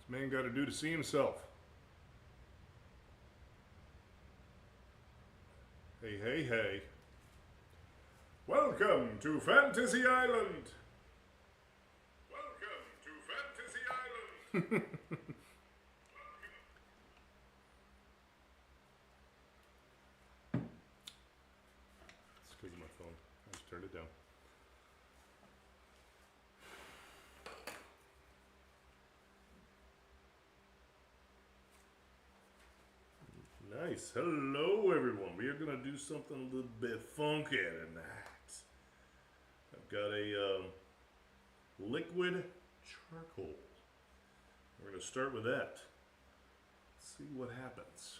Man got to do to see himself. Hey, hey, hey. Welcome to Fantasy Island. Welcome to Fantasy Island. It's because of my phone. I just turned it down. Nice. Hello, everyone. We are going to do something a little bit funky tonight. I've got a liquid charcoal. We're going to start with that. See what happens.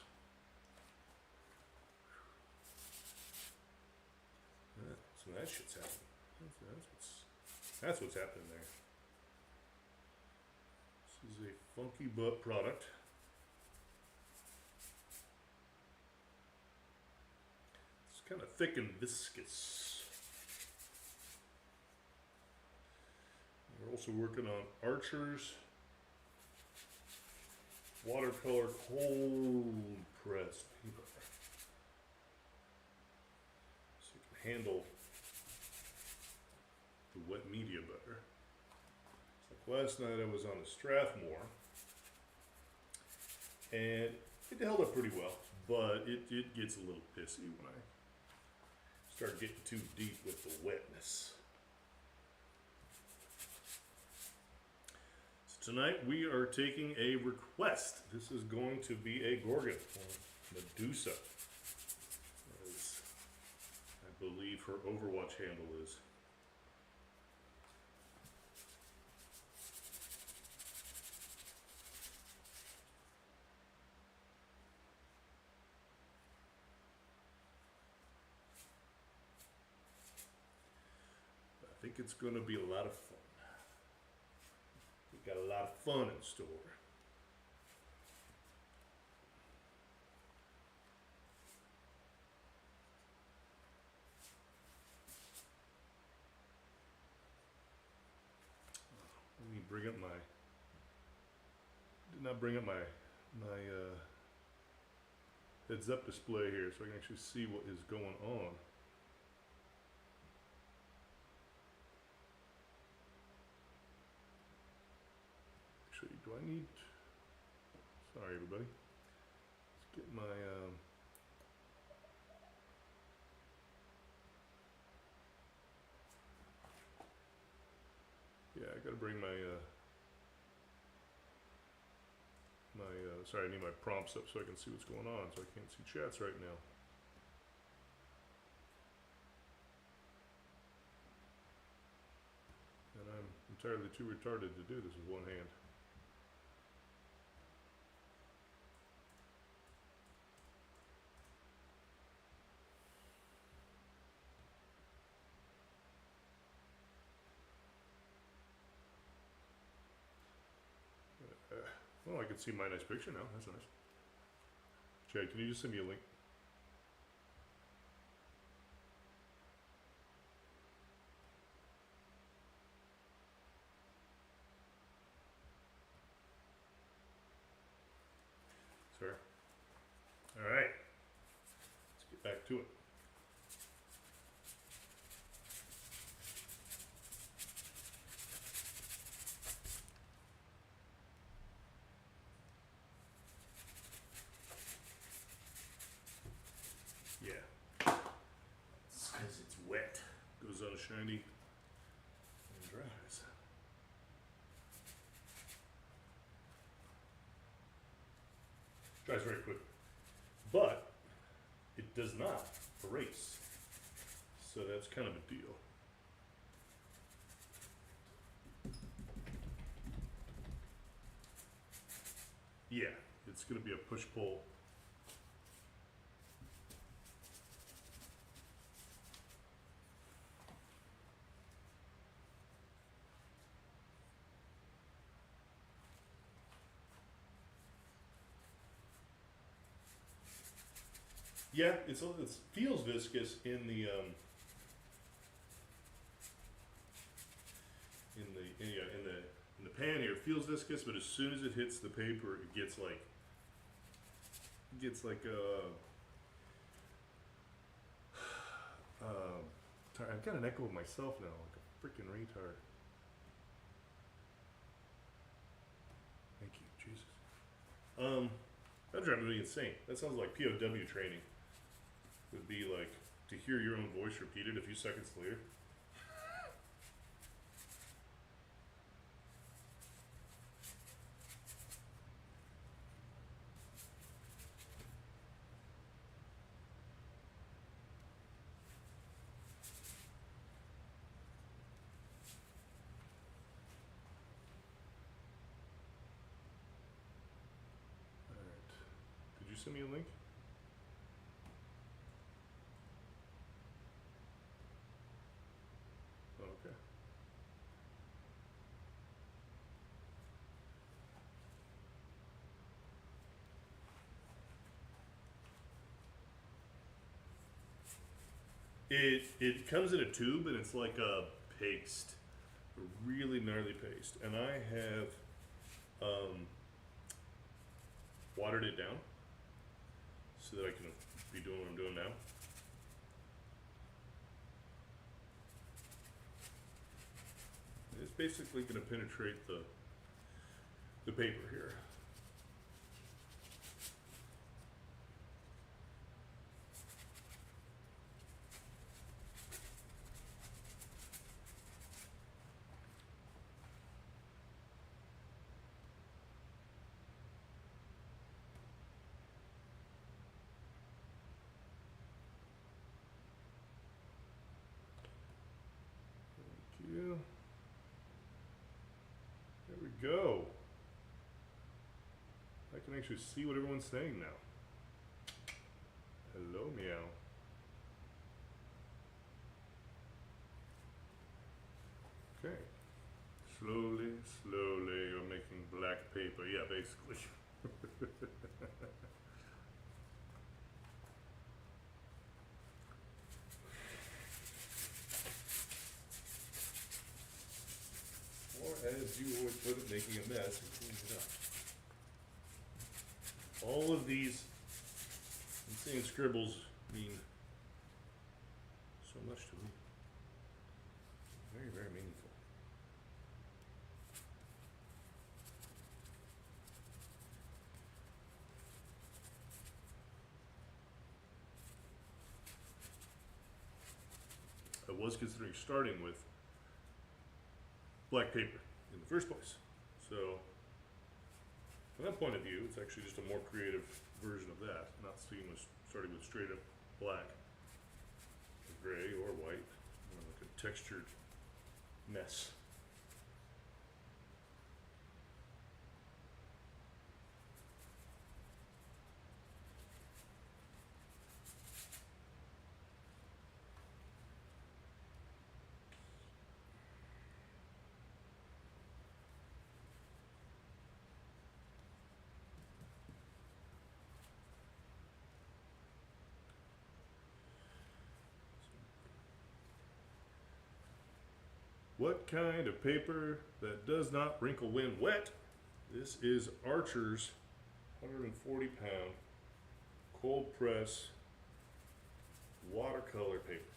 So that shit's happening. That's what's happening there. This is a funky butt product. Kind of thick and viscous. We're also working on Archer's watercolor cold pressed paper, so you can handle the wet media better. Like last night I was on the Strathmore, and it held up pretty well, but it gets a little pissy when I start getting too deep with the wetness. So tonight we are taking a request. This is going to be a Gorgan, or Medusa, as I believe her Overwatch handle is. I think it's going to be a lot of fun. We got a lot of fun in store. Let me bring up my. Did not bring up my heads-up display here, so I can actually see what is going on. Do I need, sorry everybody, let's get my, yeah, I gotta bring my, sorry, I need my prompts up so I can see what's going on, so I can't see chats right now. And I'm entirely too retarded to do this with one hand. Oh, I can see my nice picture now. That's nice. Chad, can you just send me a link? Sir. All right. Let's get back to it. Yeah. It's because it's wet. Goes on shiny and dries. Dries very quick. But it does not erase. So that's kind of a deal. Yeah, it's going to be a push-pull. Yeah, it feels viscous in the in the pan here. It feels viscous, but as soon as it hits the paper, it gets like I've got an echo of myself now, like a freaking retard. Thank you, Jesus. That drives me insane. That sounds like POW training. Would be like to hear your own voice repeated a few seconds later. Did you send me a link? Oh, okay. It comes in a tube and it's like a paste, a really gnarly paste, and I have watered it down so that I can be doing what I'm doing now. It's basically going to penetrate the paper here. Thank you. There we go. I can actually see what everyone's saying now. Hello, meow. Okay. Slowly, slowly, you're making black paper. Yeah, basically. Or as you always put it, making a mess and cleaning it up. All of these insane scribbles mean so much to me. Very, very meaningful. I was considering starting with black paper in the first place. So, from that point of view, it's actually just a more creative version of that, not starting with straight up black, or gray, or white, like a textured mess. What kind of paper that does not wrinkle when wet? This is Archer's 140 pound cold press watercolor paper.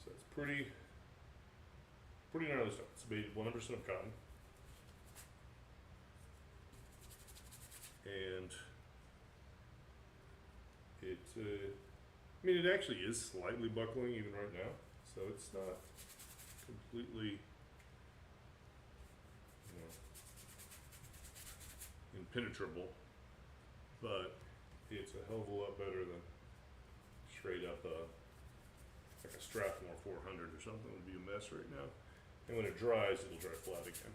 So it's pretty gnarly stuff. It's made 100% of cotton. And it I mean, it actually is slightly buckling even right now, so it's not completely, impenetrable, but it's a hell of a lot better than straight up like a Strathmore 400 or something. Would be a mess right now. And when it dries, it'll dry flat again.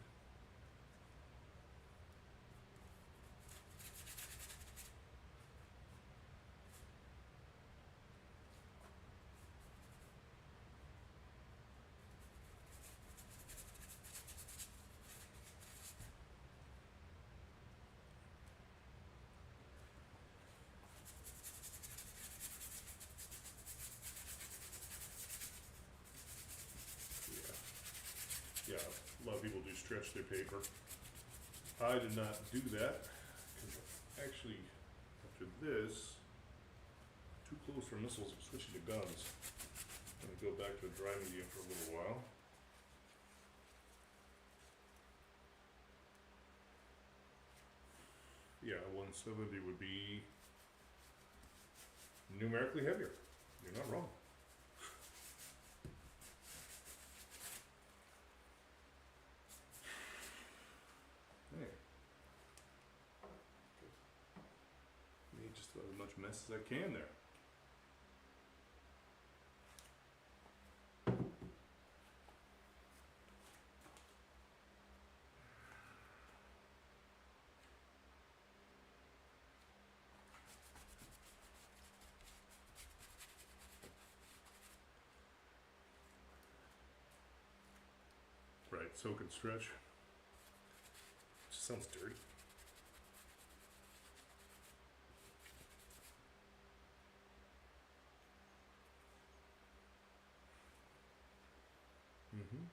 Yeah, stretch their paper. I did not do that, because actually, after this, too close for missiles, I'm switching to guns. I'm going to go back to the dry medium for a little while. Yeah, 170 would be numerically heavier. You're not wrong. Hey. Made just about as much mess as I can there. Right, soak and stretch. Just sounds dirty. Mm-hmm.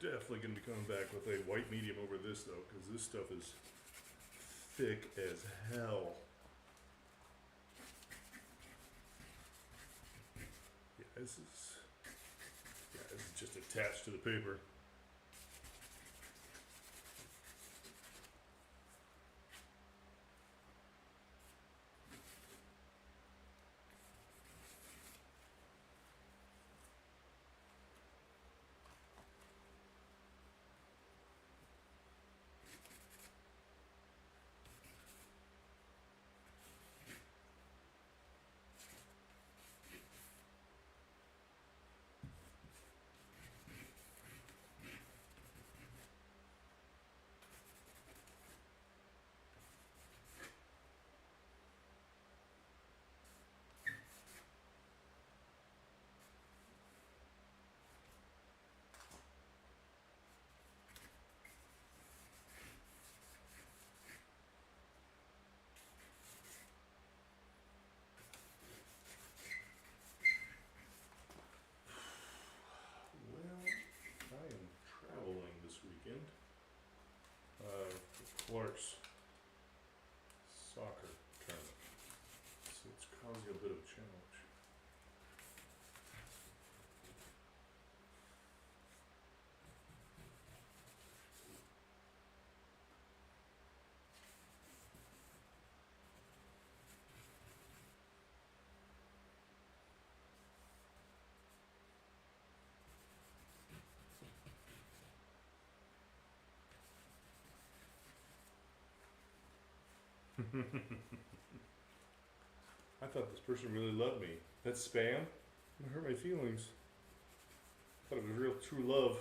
We're definitely going to be coming back with a white medium over this though, because this stuff is thick as hell. Yeah, this is just attached to the paper. Clark's soccer tournament. So it's causing a bit of a challenge. I thought this person really loved me. That's spam? It hurt my feelings. I thought it was real true love.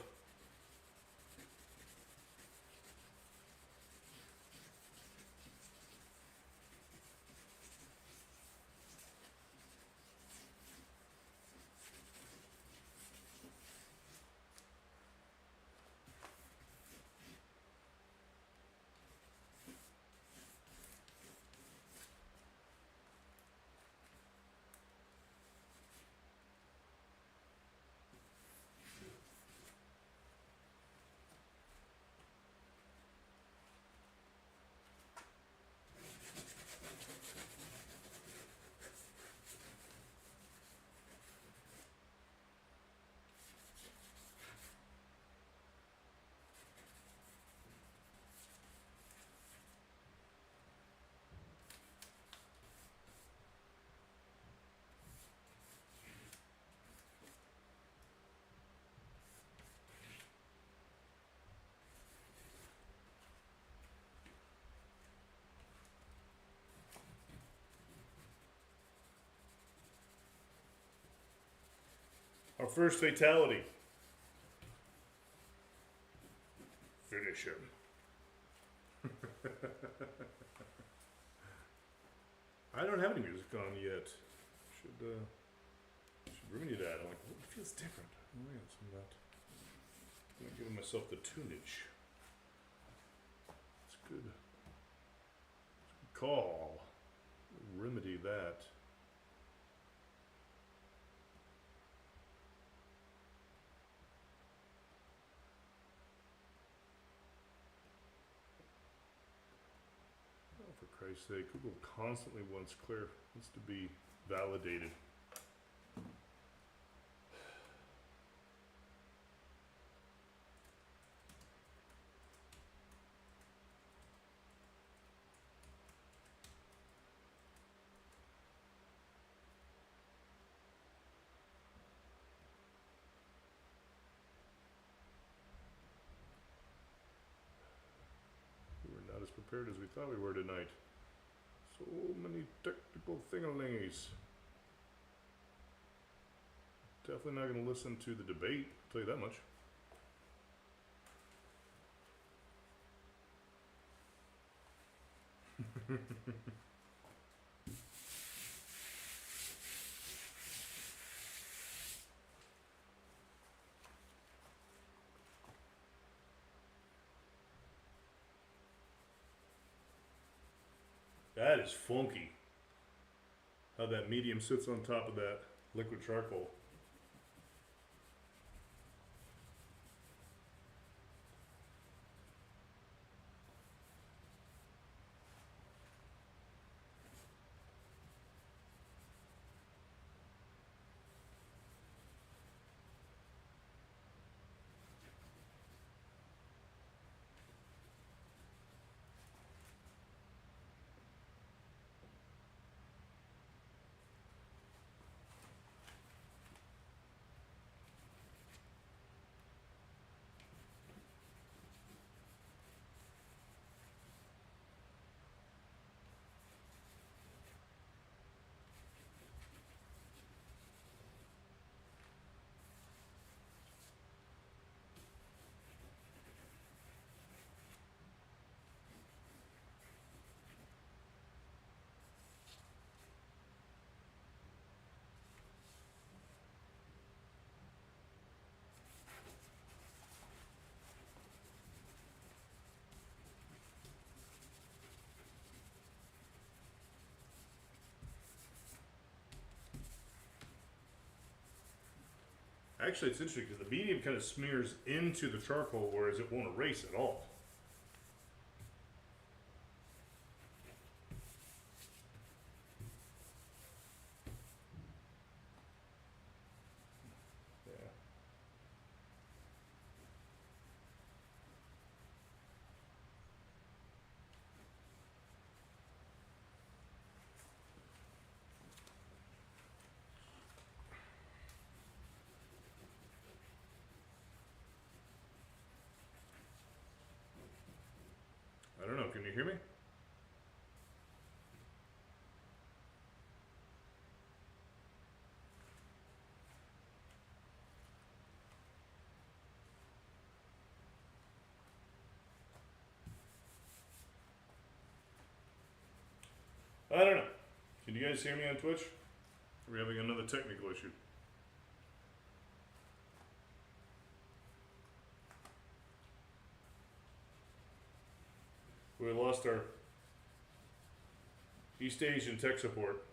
Our first fatality. Finish him. I don't have any music on yet. Should bring you that. I'm like, well, it feels different. Oh yeah, so I'm not giving myself the tunage. It's good. It's a good call. Remedy that. Oh, for Christ's sake, Google constantly wants to be validated. Not as prepared as we thought we were tonight. So many technical thingalingies. Definitely not going to listen to the debate, I'll tell you that much. That is funky. How that medium sits on top of that liquid charcoal. Actually, it's interesting because the medium kind of smears into the charcoal, whereas it won't erase at all. Yeah. I don't know, can you hear me? I don't know. Can you guys hear me on Twitch? Are we having another technical issue? We lost our East Asian tech support.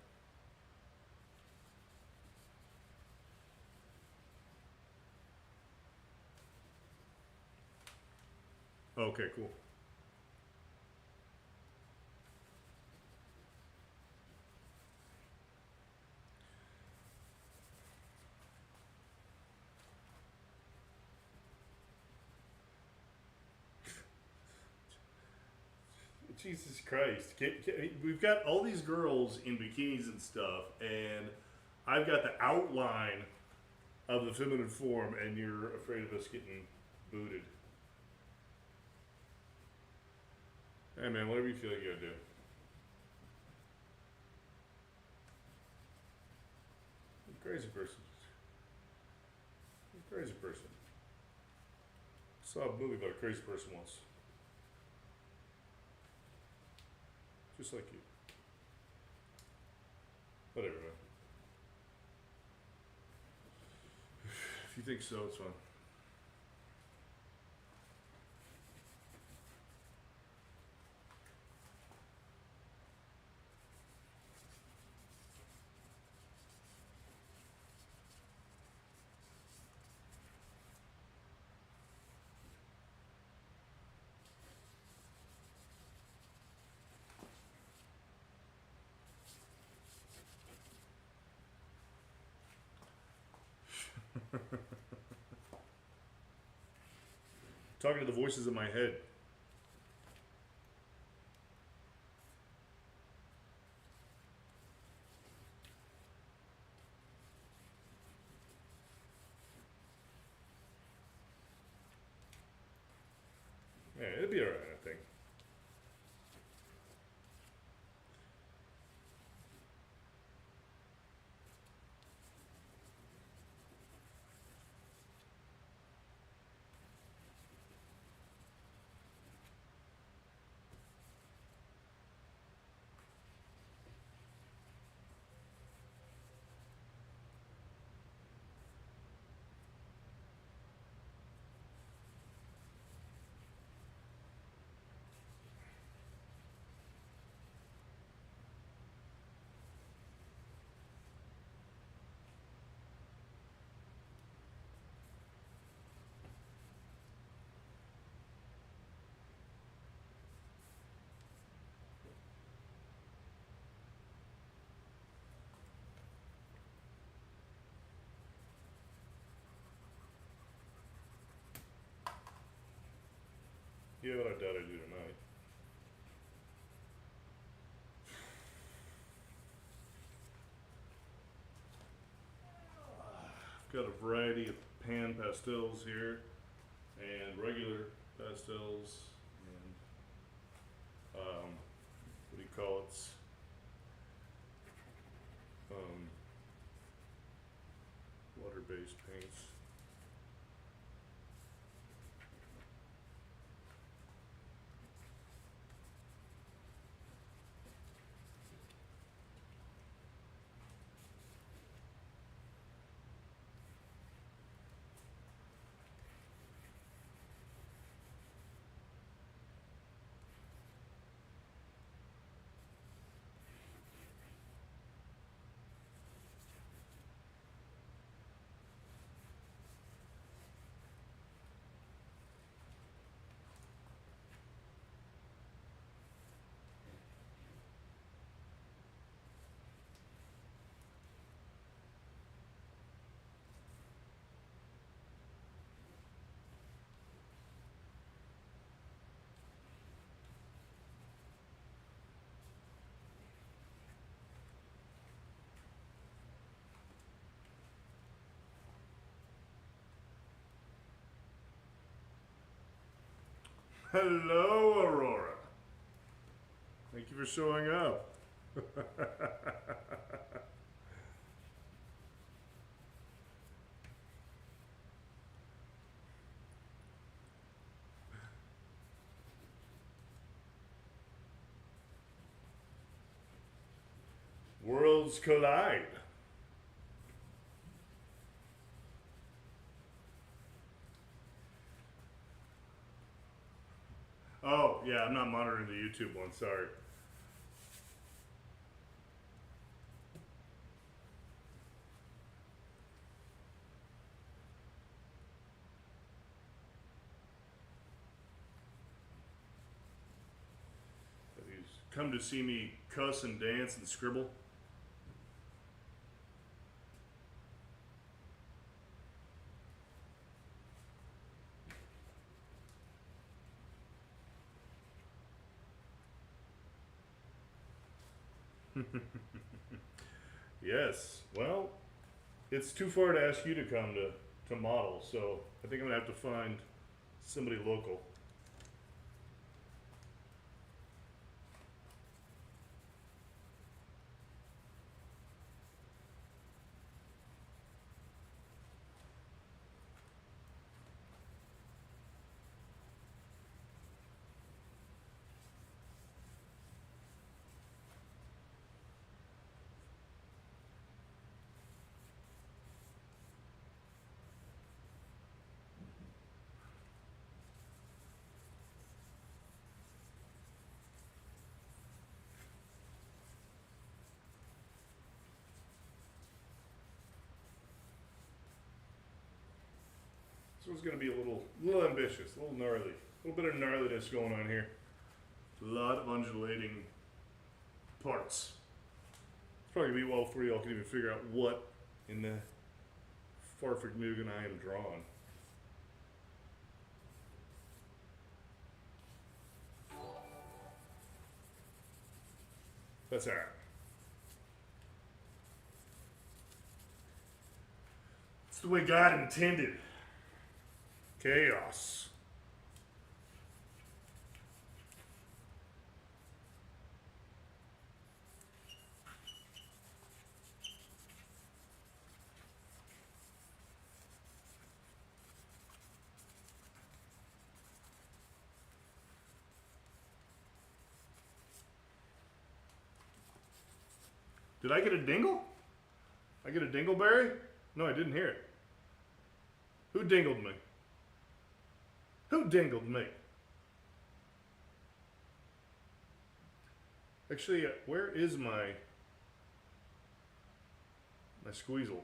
Okay, cool. Jesus Christ. We've got all these girls in bikinis and stuff, and I've got the outline of the feminine form, and you're afraid of us getting booted. Hey man, whatever you feel like you gotta do. Crazy person. Crazy person. Saw a movie about a crazy person once. Just like you. Whatever, man. If you think so, it's fine. Talking to the voices in my head. Yeah, it'll be alright, I think. Yeah, but I doubt I do tonight. I've got a variety of pan pastels here and regular pastels and what do you call it? Water-based paints. Hello, Aurora. Thank you for showing up. Worlds collide. Oh, yeah, I'm not monitoring the YouTube one, sorry. Have you come to see me cuss and dance and scribble? Yes, well, it's too far to ask you to come to model, so I think I'm gonna have to find somebody local. So it's going to be a little ambitious, a little gnarly. A little bit of gnarliness going on here. A lot of undulating parts. It's probably going to be well before y'all can even figure out what in the Farfignugan I am drawing. That's alright. It's the way God intended. Chaos. Did I get a dingle? I get a dingleberry? No, I didn't hear it. Who dingled me? Who dingled me? Actually, where is my squeezle?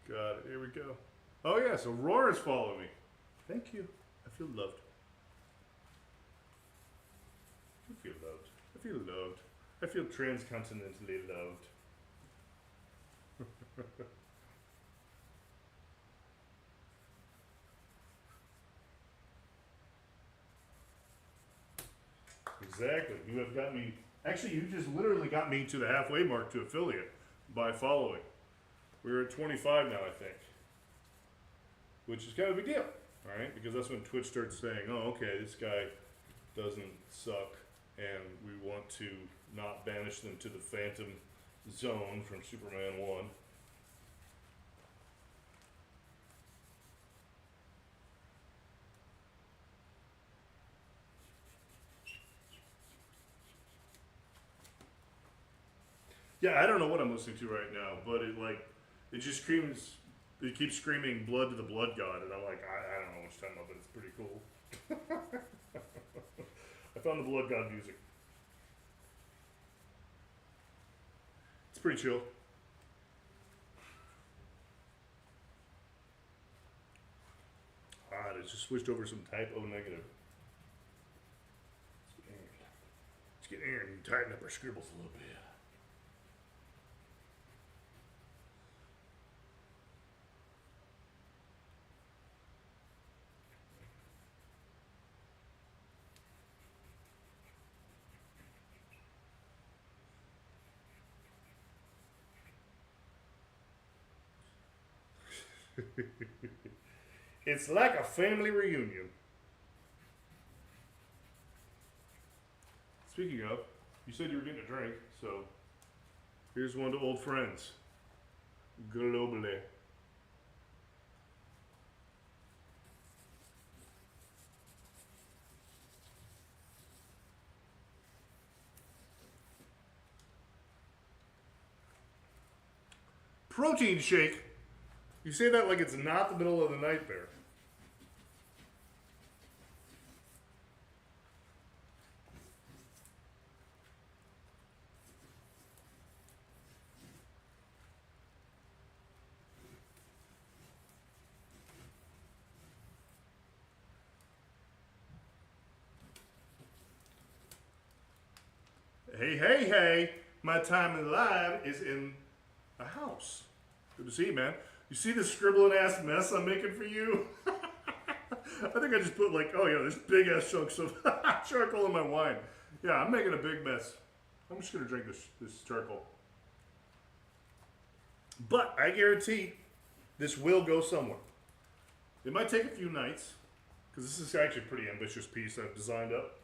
Got it. Here we go. Oh yes, Aurora's following me. Thank you. I feel loved. I feel loved. I feel loved. I feel transcontinentally loved. Exactly. You have got me. Actually, you just literally got me to the halfway mark to affiliate by following. We're at 25 now, I think. Which is kind of a big deal. Alright? Because that's when Twitch starts saying, oh, okay, this guy doesn't suck, and we want to not banish them to the Phantom Zone from Superman 1. Yeah, I don't know what I'm listening to right now, but it just screams, it keeps screaming blood to the blood god, and I'm like, I don't know what you're talking about, but it's pretty cool. I found the blood god music. It's pretty chill. Ah, it just switched over some type O negative. Let's get in here and tighten up our scribbles a little bit. It's like a family reunion. Speaking of, you said you were getting a drink, so here's one to old friends. Globally. Protein shake. You say that like it's not the middle of the night there. Hey, hey, hey. My time in live is in a house. Good to see you, man. You see this scribbling ass mess I'm making for you? I think I just put like, oh yeah, this big ass chunks of charcoal in my wine. Yeah, I'm making a big mess. I'm just gonna drink this charcoal. But I guarantee this will go somewhere. It might take a few nights, because this is actually a pretty ambitious piece I've designed up.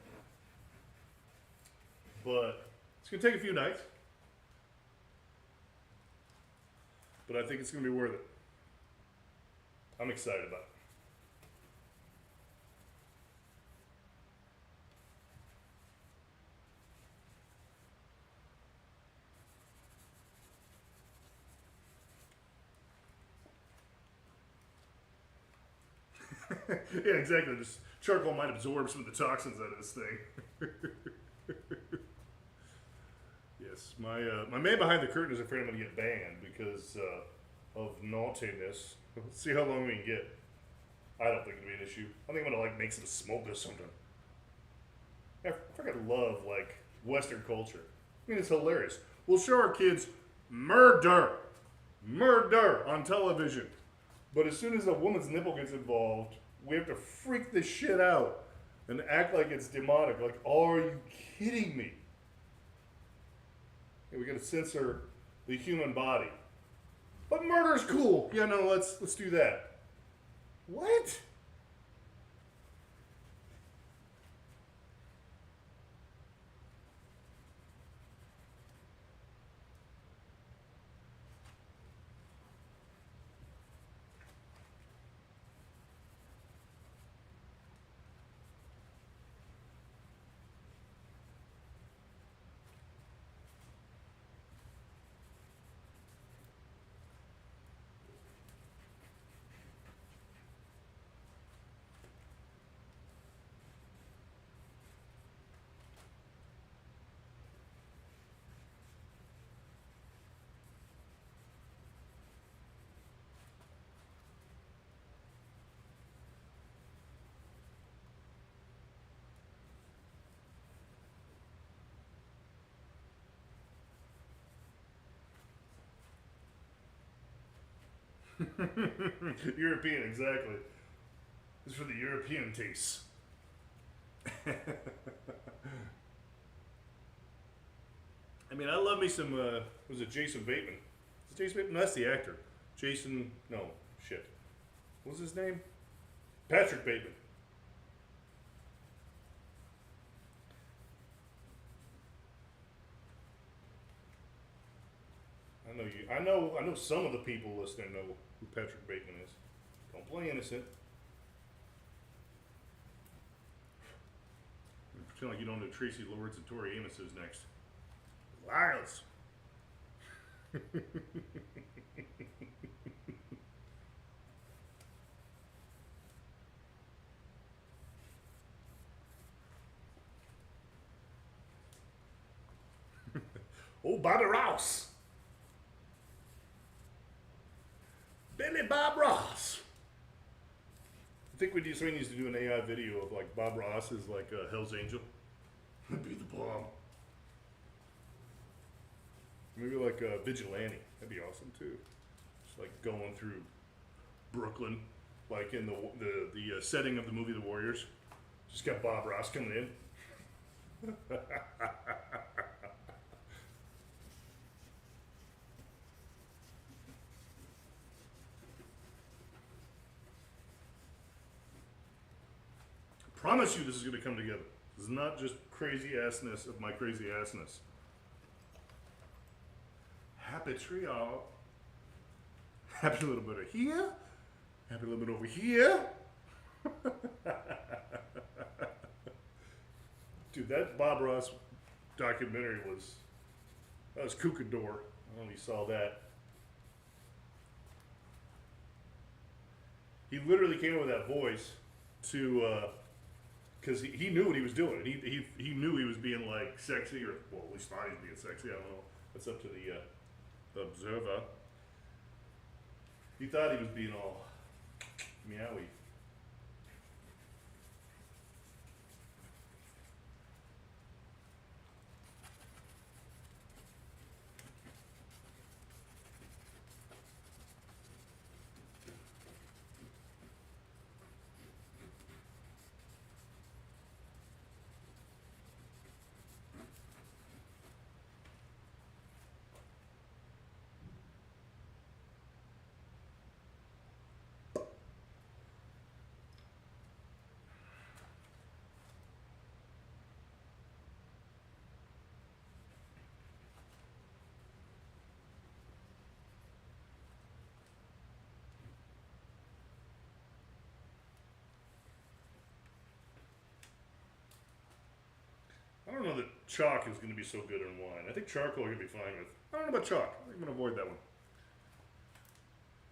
But it's gonna take a few nights. But I think it's gonna be worth it. I'm excited about it. Yeah, exactly. This charcoal might absorb some of the toxins out of this thing. Yes. My man behind the curtain is afraid I'm gonna get banned because of naughtiness. Let's see how long we can get. I don't think it'll be an issue. I think I'm gonna like make some smoke or something. I freaking love like Western culture. I mean, it's hilarious. We'll show our kids murder on television, but as soon as a woman's nipple gets involved, we have to freak the shit out and act like it's demonic. Like, are you kidding me? We gotta censor the human body. But murder's cool. Yeah, no, let's do that. What? European, exactly. It's for the European tastes. I mean, I love me some, was it Jason Bateman? Is it Jason Bateman? No, that's the actor. Jason, no, shit. What's his name? Patrick Bateman. I know some of the people listening know who Patrick Bateman is. Don't play innocent. Pretend like you don't know Tracy Lords and Tori Amos is next. Liars. Oh, Bobby Ross. Billy Bob Ross. I think somebody needs to do an AI video of like Bob Ross as like a Hell's Angel. That'd be the bomb. Maybe like a vigilante. That'd be awesome too. Just like going through Brooklyn, like in the setting of the movie The Warriors. Just got Bob Ross coming in. Promise you this is going to come together. This is not just crazy assness of my crazy assness. Happy trio. Happy a little bit of here. Happy a little bit over here. Dude, that Bob Ross documentary that was Kookador. I don't know if you saw that. He literally came up with that voice to, because he knew what he was doing. He knew he was being like sexy, or well, at least thought he was being sexy. I don't know. That's up to the observer. He thought he was being all meowy. I don't know that chalk is going to be so good in wine. I think charcoal you're going to be fine with. I don't know about chalk. I'm going to avoid that one.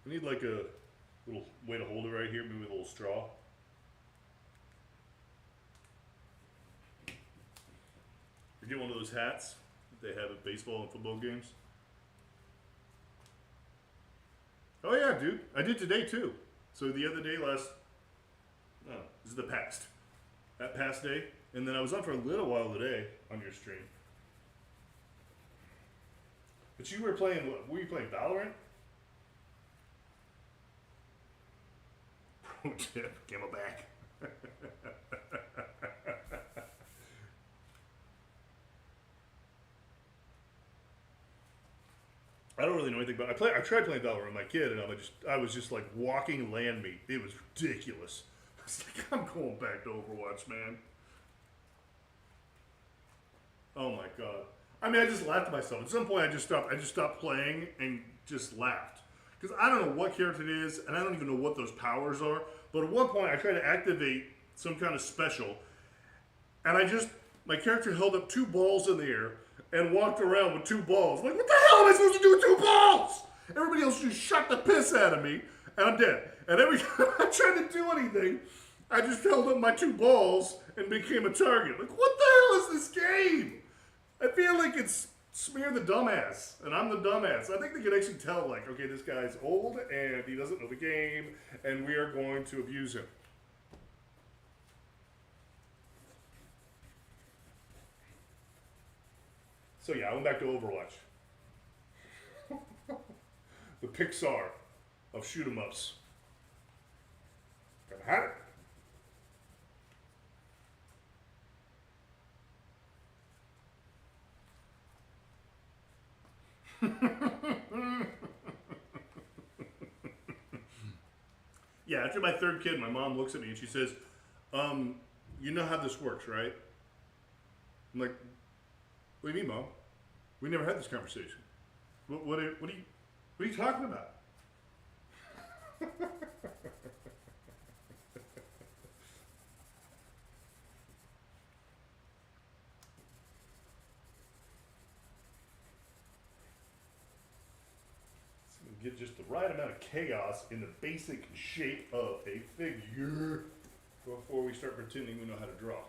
I need like a little way to hold it right here, maybe with a little straw. You get one of those hats they have at baseball and football games. Oh yeah, dude. I did today too. So the other day, this is the past. That past day. And then I was on for a little while today on your stream. But you were playing, what? Were you playing Valorant? Pro tip, Camelback. I don't really know anything about it. I tried playing Valorant with my kid, and I was just like walking land meat. It was ridiculous. I was like, I'm going back to Overwatch, man. Oh my god. I mean, I just laughed at myself. At some point, I just stopped playing and just laughed. Because I don't know what character it is, and I don't even know what those powers are. But at one point, I tried to activate some kind of special, and my character held up 2 balls in the air and walked around with 2 balls. I'm like, what the hell am I supposed to do with 2 balls? Everybody else just shot the piss out of me, and I'm dead. And every time I tried to do anything, I just held up my 2 balls and became a target. Like, what the hell is this game? I feel like it's Smear the Dumbass, and I'm the dumbass. I think they can actually tell, like, okay, this guy's old, and he doesn't know the game, and we are going to abuse him. So yeah, I went back to Overwatch. The Pixar of shoot 'em ups. Gonna have it. Yeah, after my 3rd kid, my mom looks at me and she says, you know how this works, right? I'm like, what do you mean, Mom? We never had this conversation. What are you talking about? Get just the right amount of chaos in the basic shape of a figure before we start pretending we know how to draw.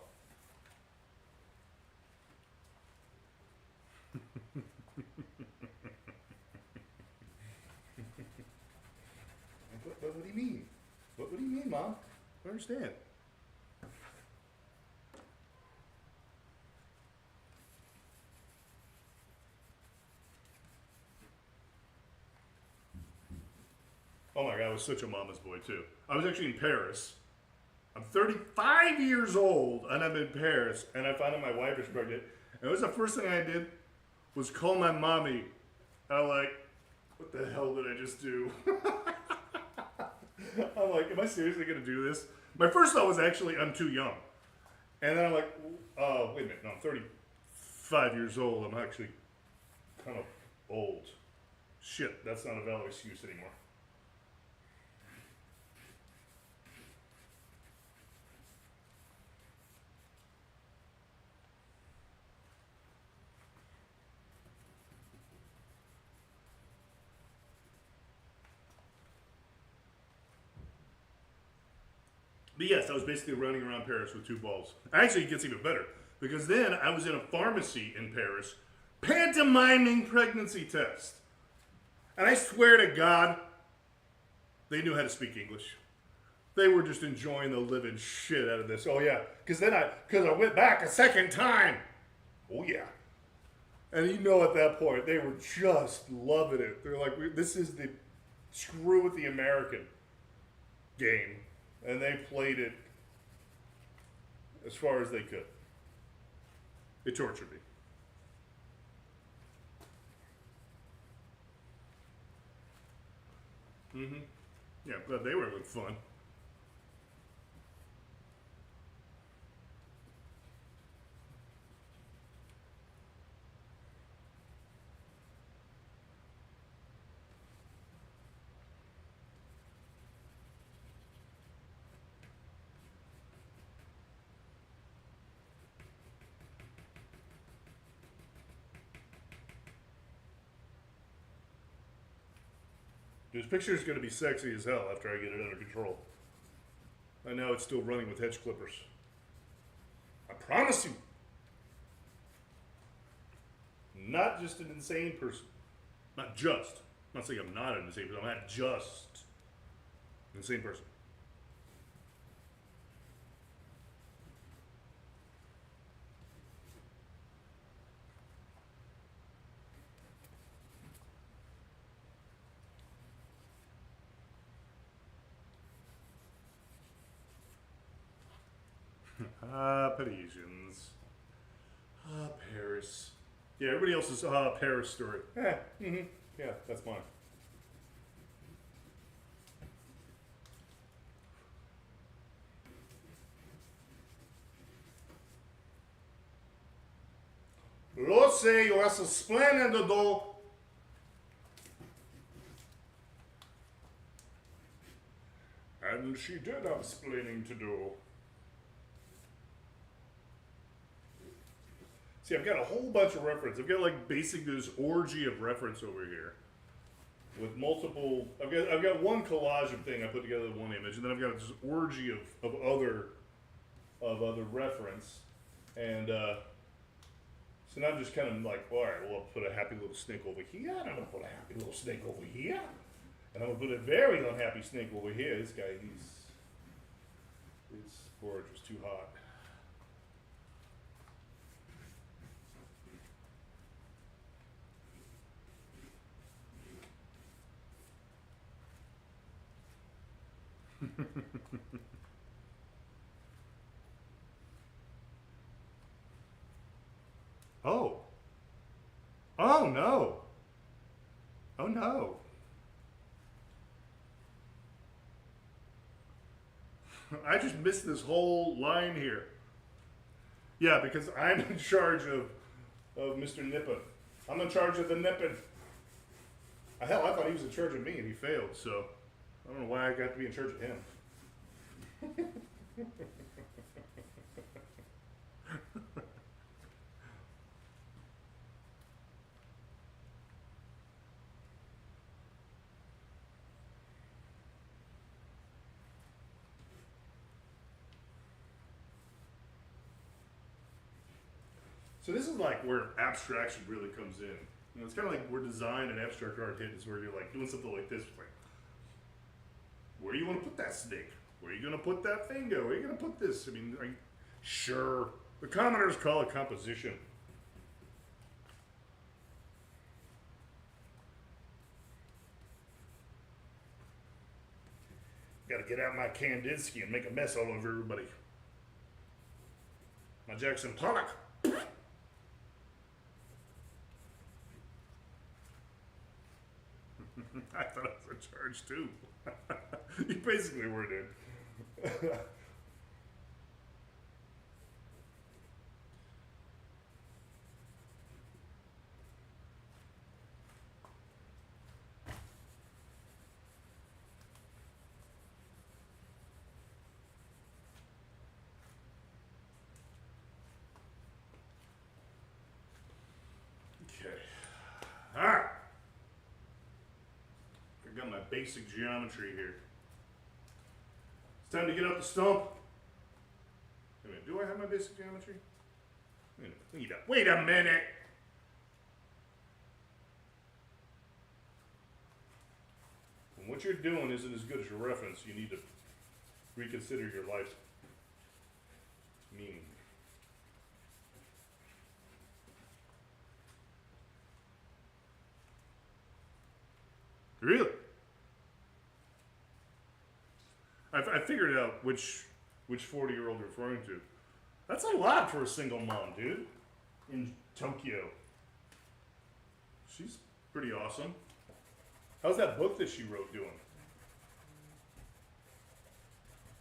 What do you mean? What do you mean, Mom? I don't understand. Oh my god, I was such a mama's boy too. I was actually in Paris. I'm 35 years old and I'm in Paris and I found out my wife is pregnant. And it was the first thing I did was call my mommy. And I'm like, what the hell did I just do? I'm like, am I seriously gonna do this? My first thought was actually, I'm too young. And then I'm like, oh, wait a minute, no, I'm 35 years old. I'm actually kind of old. Shit, that's not a valid excuse anymore. But yes, I was basically running around Paris with 2 balls. Actually, it gets even better. Because then I was in a pharmacy in Paris, pantomiming pregnancy test. And I swear to God, they knew how to speak English. They were just enjoying the living shit out of this. Oh yeah, because I went back a 2nd time. Oh yeah. And you know at that point, they were just loving it. They're like, this is the screw with the American game. And they played it as far as they could. It tortured me. Mm-hmm. Yeah, I'm glad they were having fun. This picture is going to be sexy as hell after I get it under control. I know it's still running with hedge clippers. I promise you. Not just an insane person. Not just. I'm not saying I'm not an insane person. I'm not just an insane person. Parisians. Paris. Yeah, everybody else's Paris story. Yeah, that's mine. Lo sé, yo es splendido. And she did have splaining to do. See, I've got a whole bunch of reference. I've got like basically this orgy of reference over here, with multiple. I've got one collage of thing I put together in one image, and then I've got this orgy of other reference, and so now I'm just kind of like, all right, well, I'll put a happy little snake over here, and I'm gonna put a happy little snake over here, and I'm gonna put a very unhappy snake over here. This guy, his forage was too hot. Oh. Oh no. Oh no. I just missed this whole line here. Yeah, because I'm in charge of Mr. Nippon. I'm in charge of the Nippon. Hell, I thought he was in charge of me and he failed, so I don't know why I got to be in charge of him. So this is like where abstraction really comes in. You know, it's kind of like where design and abstract art hit is where you're like doing something like this. It's like, where do you want to put that snake? Where are you going to put that finger? Where are you going to put this? I mean, sure. The commoners call it composition. Got to get out my Kandinsky and make a mess all over everybody. My Jackson Pollock. I thought I was in charge too. You basically were, dude. Okay. All right. I got my basic geometry here. It's time to get up the stump. Wait a minute, do I have my basic geometry? Wait a minute. When what you're doing isn't as good as your reference, you need to reconsider your life's meaning. Really? I figured out which 40-year-old you're referring to. That's a lot for a single mom, dude. In Tokyo. She's pretty awesome. How's that book that she wrote doing?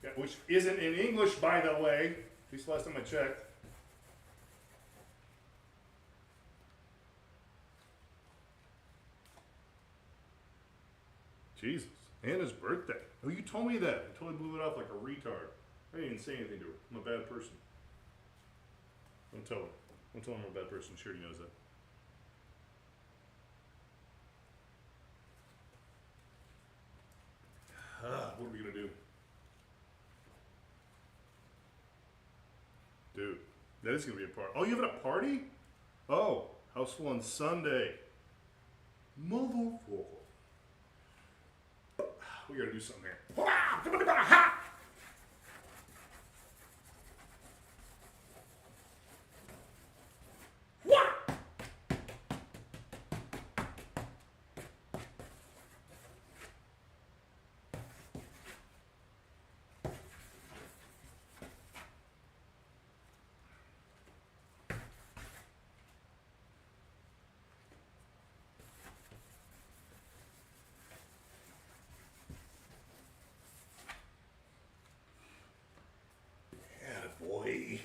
Yeah, which isn't in English, by the way. At least last time I checked. Jesus. Anna's birthday. Oh, you told me that. I totally blew it off like a retard. I didn't even say anything to her. I'm a bad person. Don't tell her. Don't tell her I'm a bad person. She already knows that. What are we going to do? Dude, that is going to be a party. Oh, you having a party? Oh, House Fun Sunday. Motherfucker. We gotta do something here. Boy.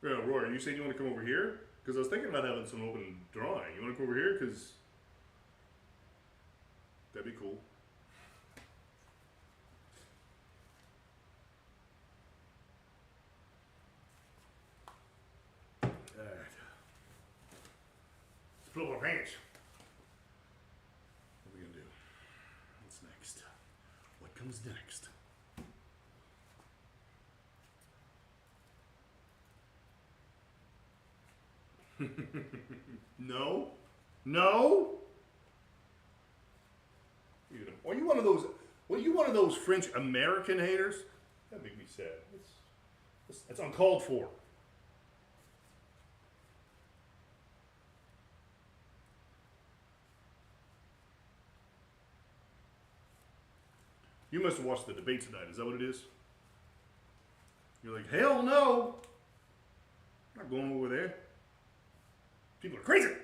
Yeah, Roy, are you saying you want to come over here? Because I was thinking about having some open drawing. You want to come over here? Because that'd be cool. Alright. Let's pull up our pants. What are we going to do? What's next? What comes next? No. No. Are you one of those? Well, you one of those French American haters? That makes me sad. That's uncalled for. You must have watched the debate tonight. Is that what it is? You're like, hell no. I'm not going over there. People are crazy. Not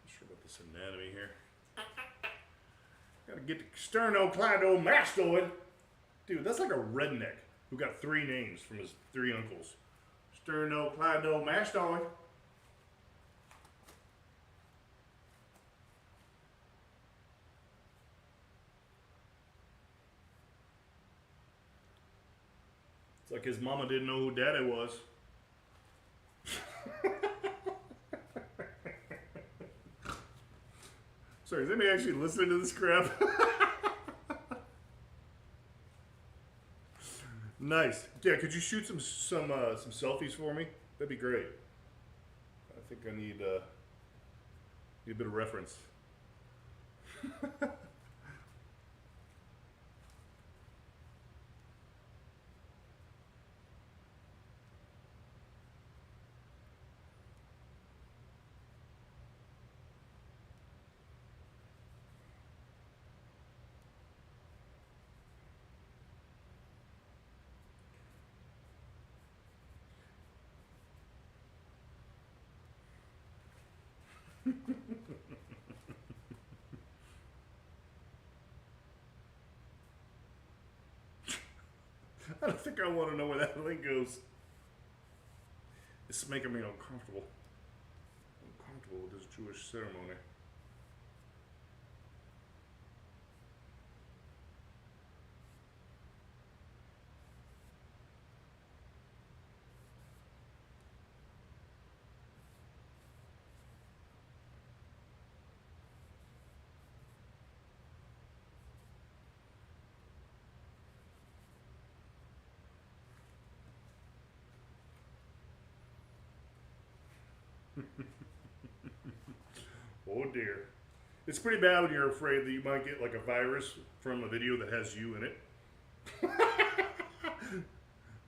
sure about this anatomy here. Gotta get the sternocleidomastoid. Dude, that's like a redneck who got 3 names from his 3 uncles. Sternocleidomastoid. It's like his mama didn't know who daddy was. Sorry, is anybody actually listening to this crap? Nice. Yeah, could you shoot some selfies for me? That'd be great. I think I need a bit of reference. I don't think I want to know where that link goes. It's making me uncomfortable. Uncomfortable with this Jewish ceremony. Oh dear. It's pretty bad when you're afraid that you might get like a virus from a video that has you in it.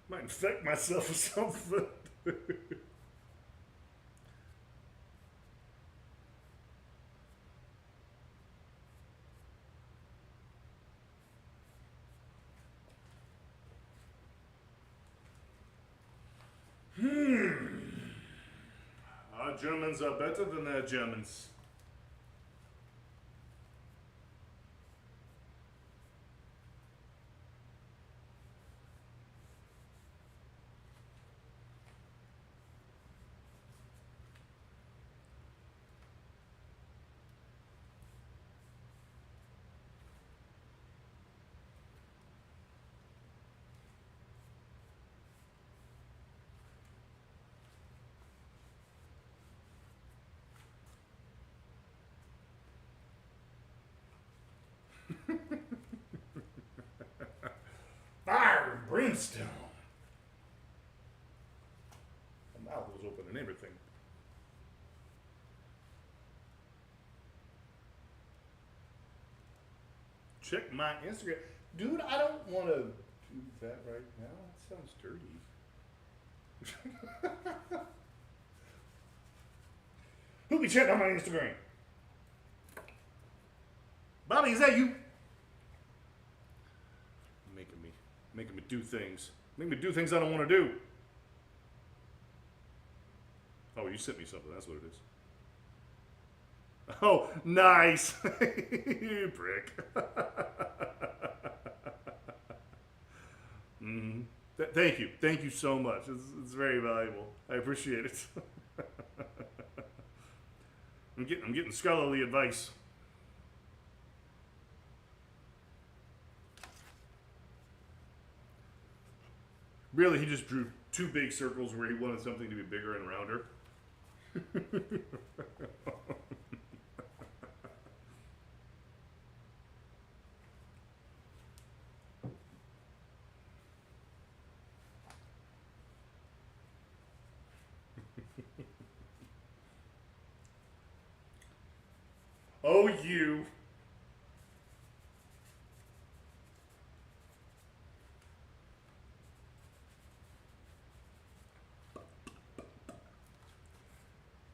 Might infect myself with something. Our Germans are better than their Germans. brimstone. My mouth was open and everything. Check my Instagram. Dude, I don't want to do that right now. That sounds dirty. Who be checking on my Instagram? Bobby, is that you? Making me do things. Making me do things I don't want to do. Oh, you sent me something. That's what it is. Oh, nice. You prick. Mm-hmm. Thank you. Thank you so much. It's very valuable. I appreciate it. I'm getting scholarly advice. Really, he just drew two big circles where he wanted something to be bigger and rounder. Oh, you.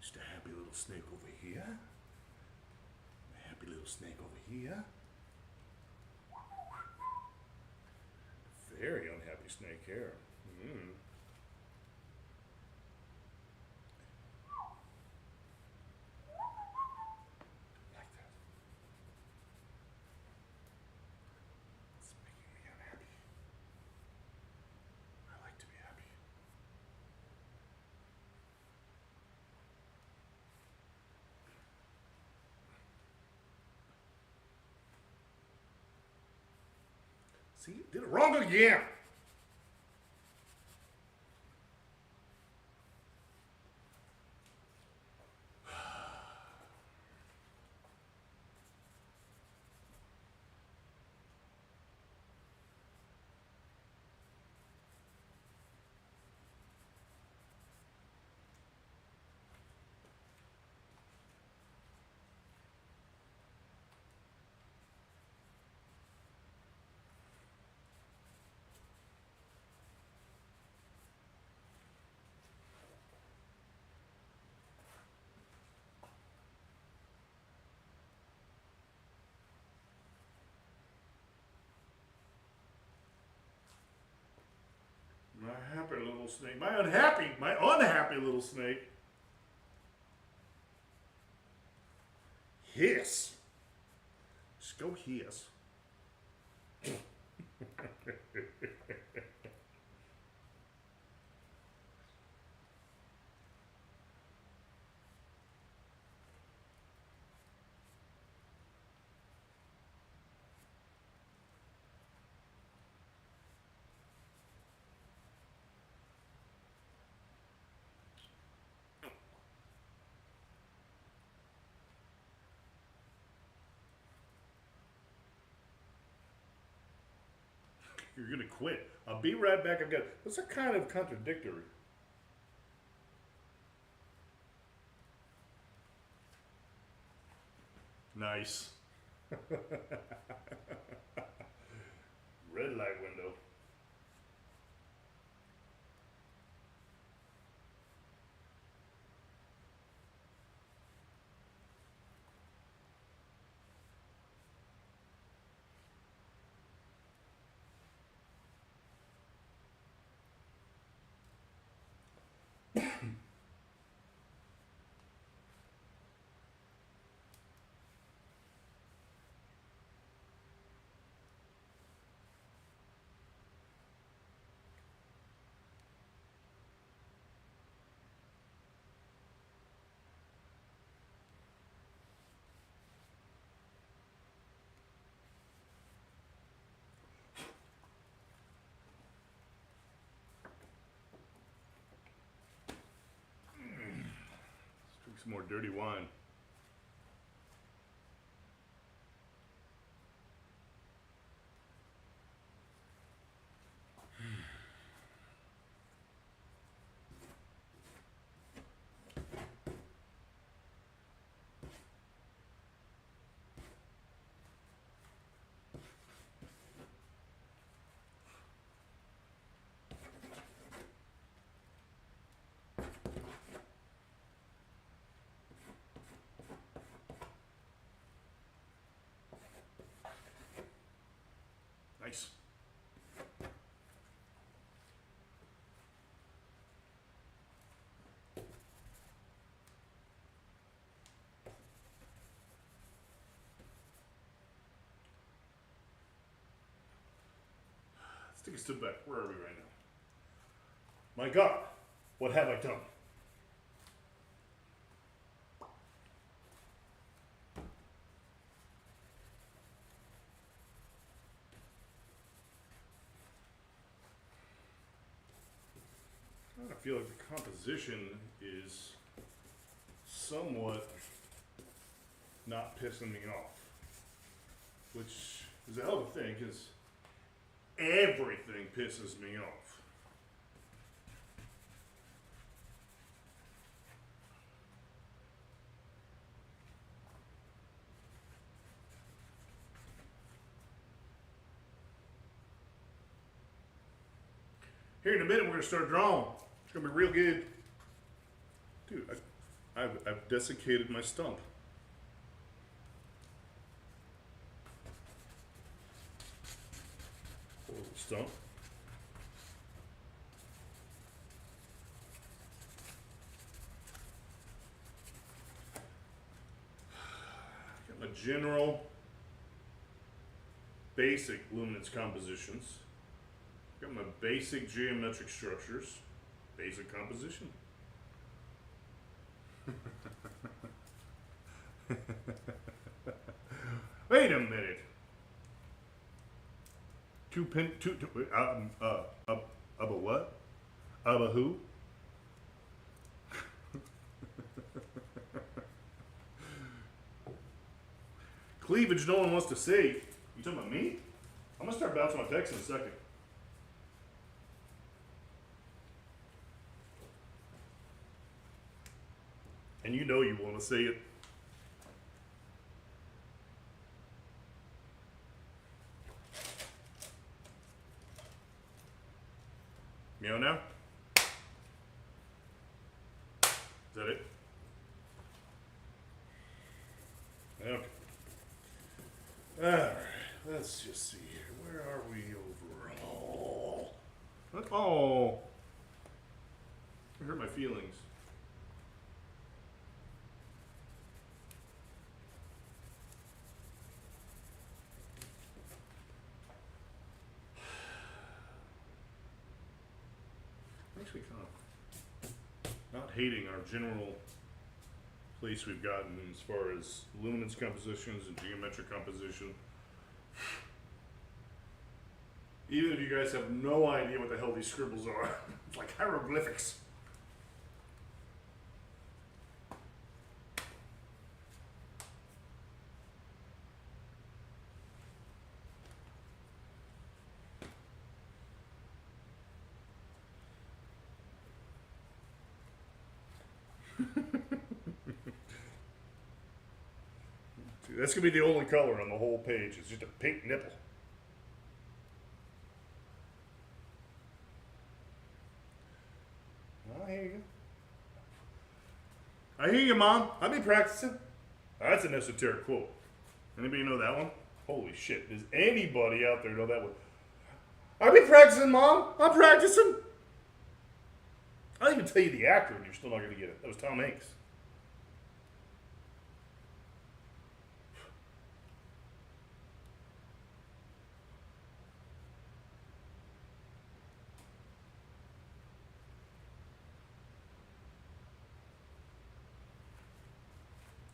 Just a happy little snake over here. A happy little snake over here. Very unhappy snake here. Mm. Like that. It's making me unhappy. I like to be happy. See, did it wrong again. My happy little snake. My unhappy little snake. Hiss. Just go hiss. You're gonna quit. I'll be right back. I've got. That's a kind of contradictory. Nice. Red light window. Some more dirty wine. Nice. Let's take a step back. Where are we right now? My God, what have I done? I feel like the composition is somewhat not pissing me off, which is a hell of a thing because everything pisses me off. Here in a minute, we're going to start drawing. It's going to be real good. Dude, I've desiccated my stump. Poor little stump. Got my general basic luminance compositions. Got my basic geometric structures. Basic composition. Wait a minute. A what? A who? Cleavage no one wants to see. You talking about me? I'm gonna start bouncing my text in a second. And you know you want to say it. Meow now? Is that it? Okay. Alright, let's just see here. Where are we overall? Oh. It hurt my feelings. Actually kind of not hating our general place we've gotten as far as luminance compositions and geometric composition. Even if you guys have no idea what the hell these scribbles are, it's like hieroglyphics. That's going to be the only color on the whole page. It's just a pink nipple. I hear you. I hear you, Mom. I've been practicing. That's an esoteric quote. Anybody know that one? Holy shit. Does anybody out there know that one? I've been practicing, Mom. I'm practicing. I'll even tell you the actor and you're still not going to get it. That was Tom Hanks.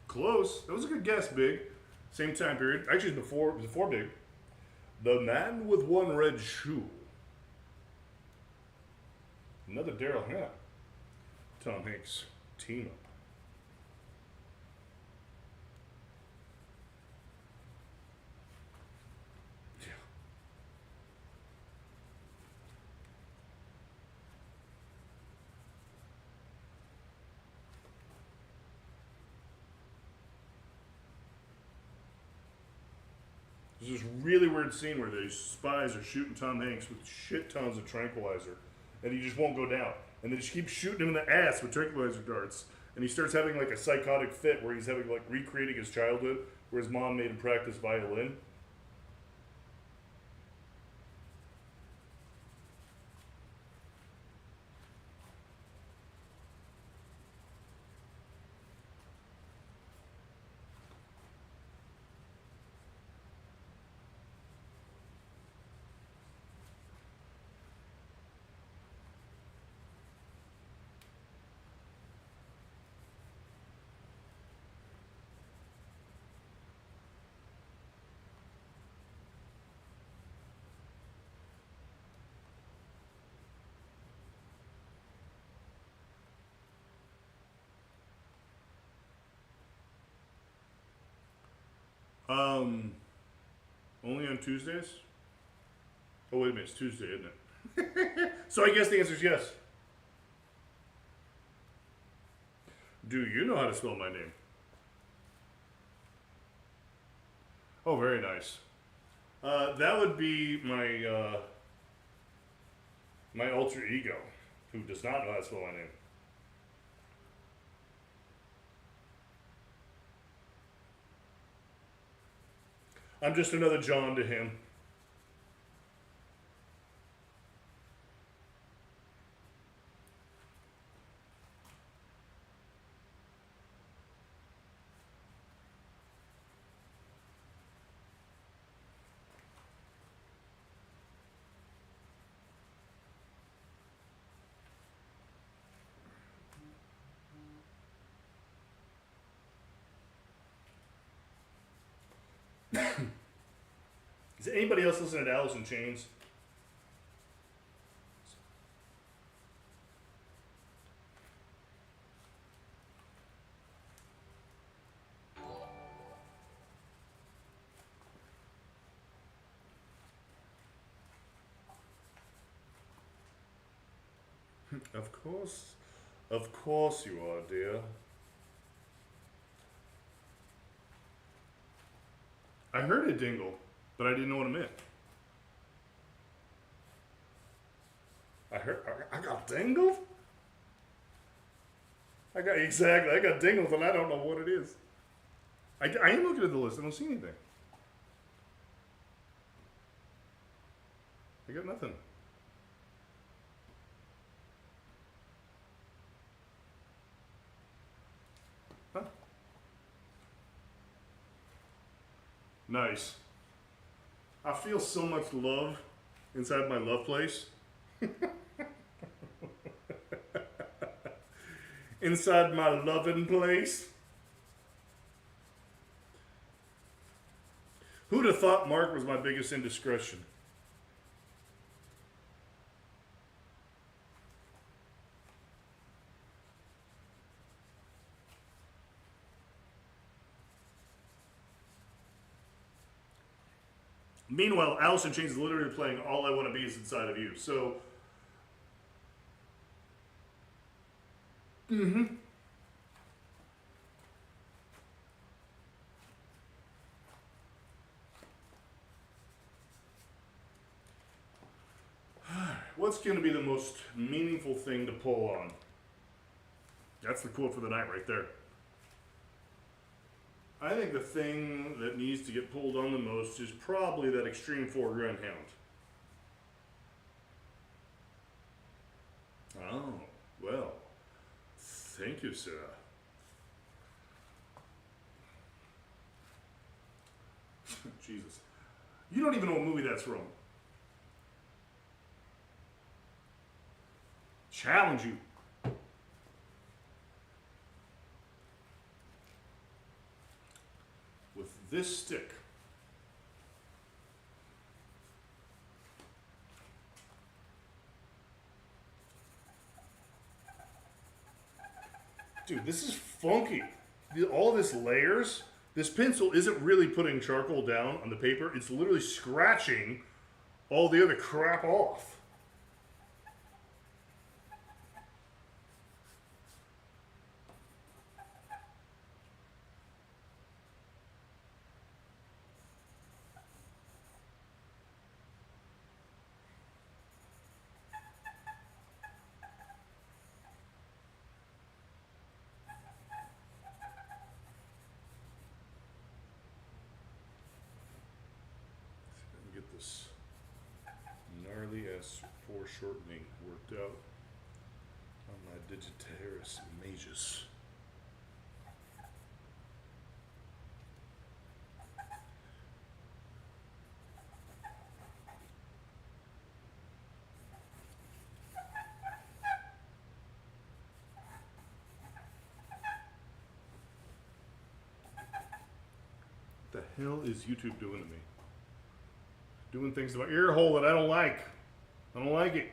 Close. That was a good guess, Big. Same time period. Actually, it was before Big. The Man with One Red Shoe. Another Daryl Hannah. Tom Hanks team up. Yeah. There's this really weird scene where these spies are shooting Tom Hanks with shit tons of tranquilizer, and he just won't go down. And they just keep shooting him in the ass with tranquilizer darts. And he starts having like a psychotic fit where he's having like recreating his childhood, where his mom made him practice violin. Um, only on Tuesdays? Oh, wait a minute, it's Tuesday, isn't it? So I guess the answer is yes. Do you know how to spell my name? Oh, very nice. That would be my my alter ego, who does not know how to spell my name. I'm just another John to him. Is anybody else listening to Alice in Chains? Of course you are, dear. I heard a dingle, but I didn't know what it meant. I got dingled? I got dingled and I don't know what it is. I am looking at the list, I don't see anything. I got nothing. Huh? Nice. I feel so much love inside my love place. Inside my loving place. Who'd have thought Mark was my biggest indiscretion? Meanwhile, Alice in Chains is literally playing All I Want to Be Is Inside of You. So, what's going to be the most meaningful thing to pull on? That's the quote for the night right there. I think the thing that needs to get pulled on the most is probably that Extreme 4 Grand Hound. Oh, well, thank you, sir. Jesus. You don't even know what movie that's from. Challenge you. With this stick. Dude, this is funky. All this layers. This pencil isn't really putting charcoal down on the paper. It's literally scratching all the other crap off. Get this gnarly ass foreshortening worked out on my Digitaris Magus. What the hell is YouTube doing to me? Doing things to my ear hole that I don't like. I don't like it.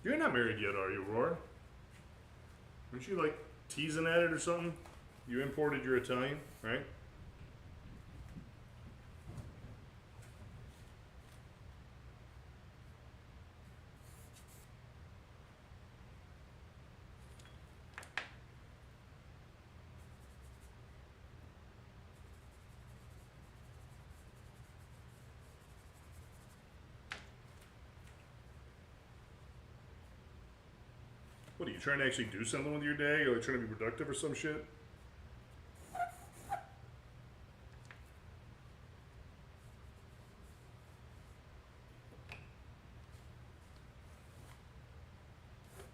You're not married yet, are you, Roar? Aren't you like teasing at it or something? You imported your Italian, right? What, are you trying to actually do something with your day? Or are you trying to be productive or some shit?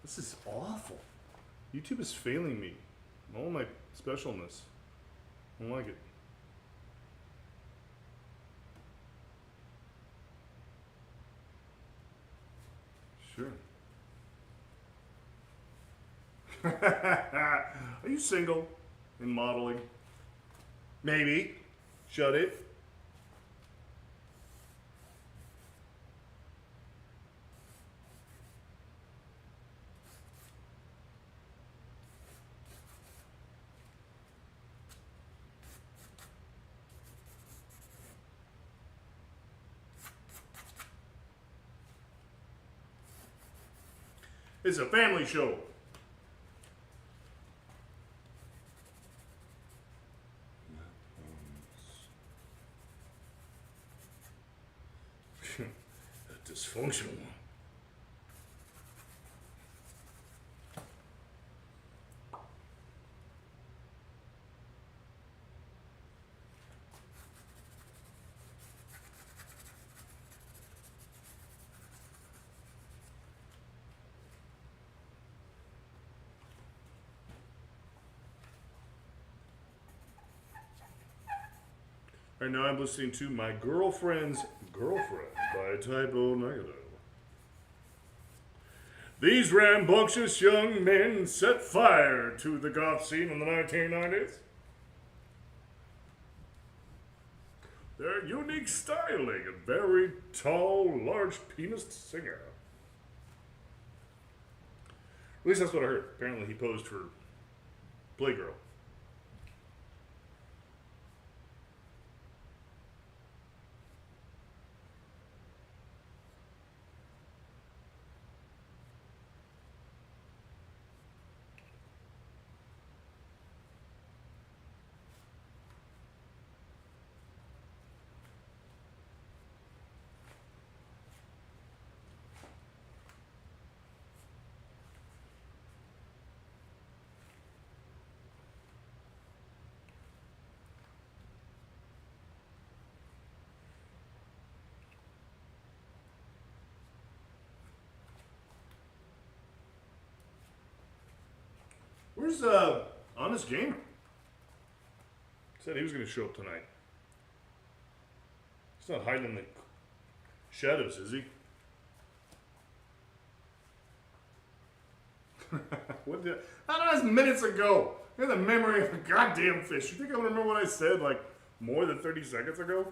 This is awful. YouTube is failing me. All my specialness. I don't like it. Sure. Are you single and modeling? Maybe. Shut it. It's a family show. A dysfunctional one. Right now I'm listening to My Girlfriend's Girlfriend by Typo Negative. These rambunctious young men set fire to the goth scene in the 1990s. Their unique styling and very tall, large-penised singer. At least that's what I heard. Apparently he posed for Playgirl. Where's Honest Gamer? Said he was going to show up tonight. He's not hiding in the shadows, is he? What did that was minutes ago. You have the memory of a goddamn fish. You think I remember what I said like more than 30 seconds ago?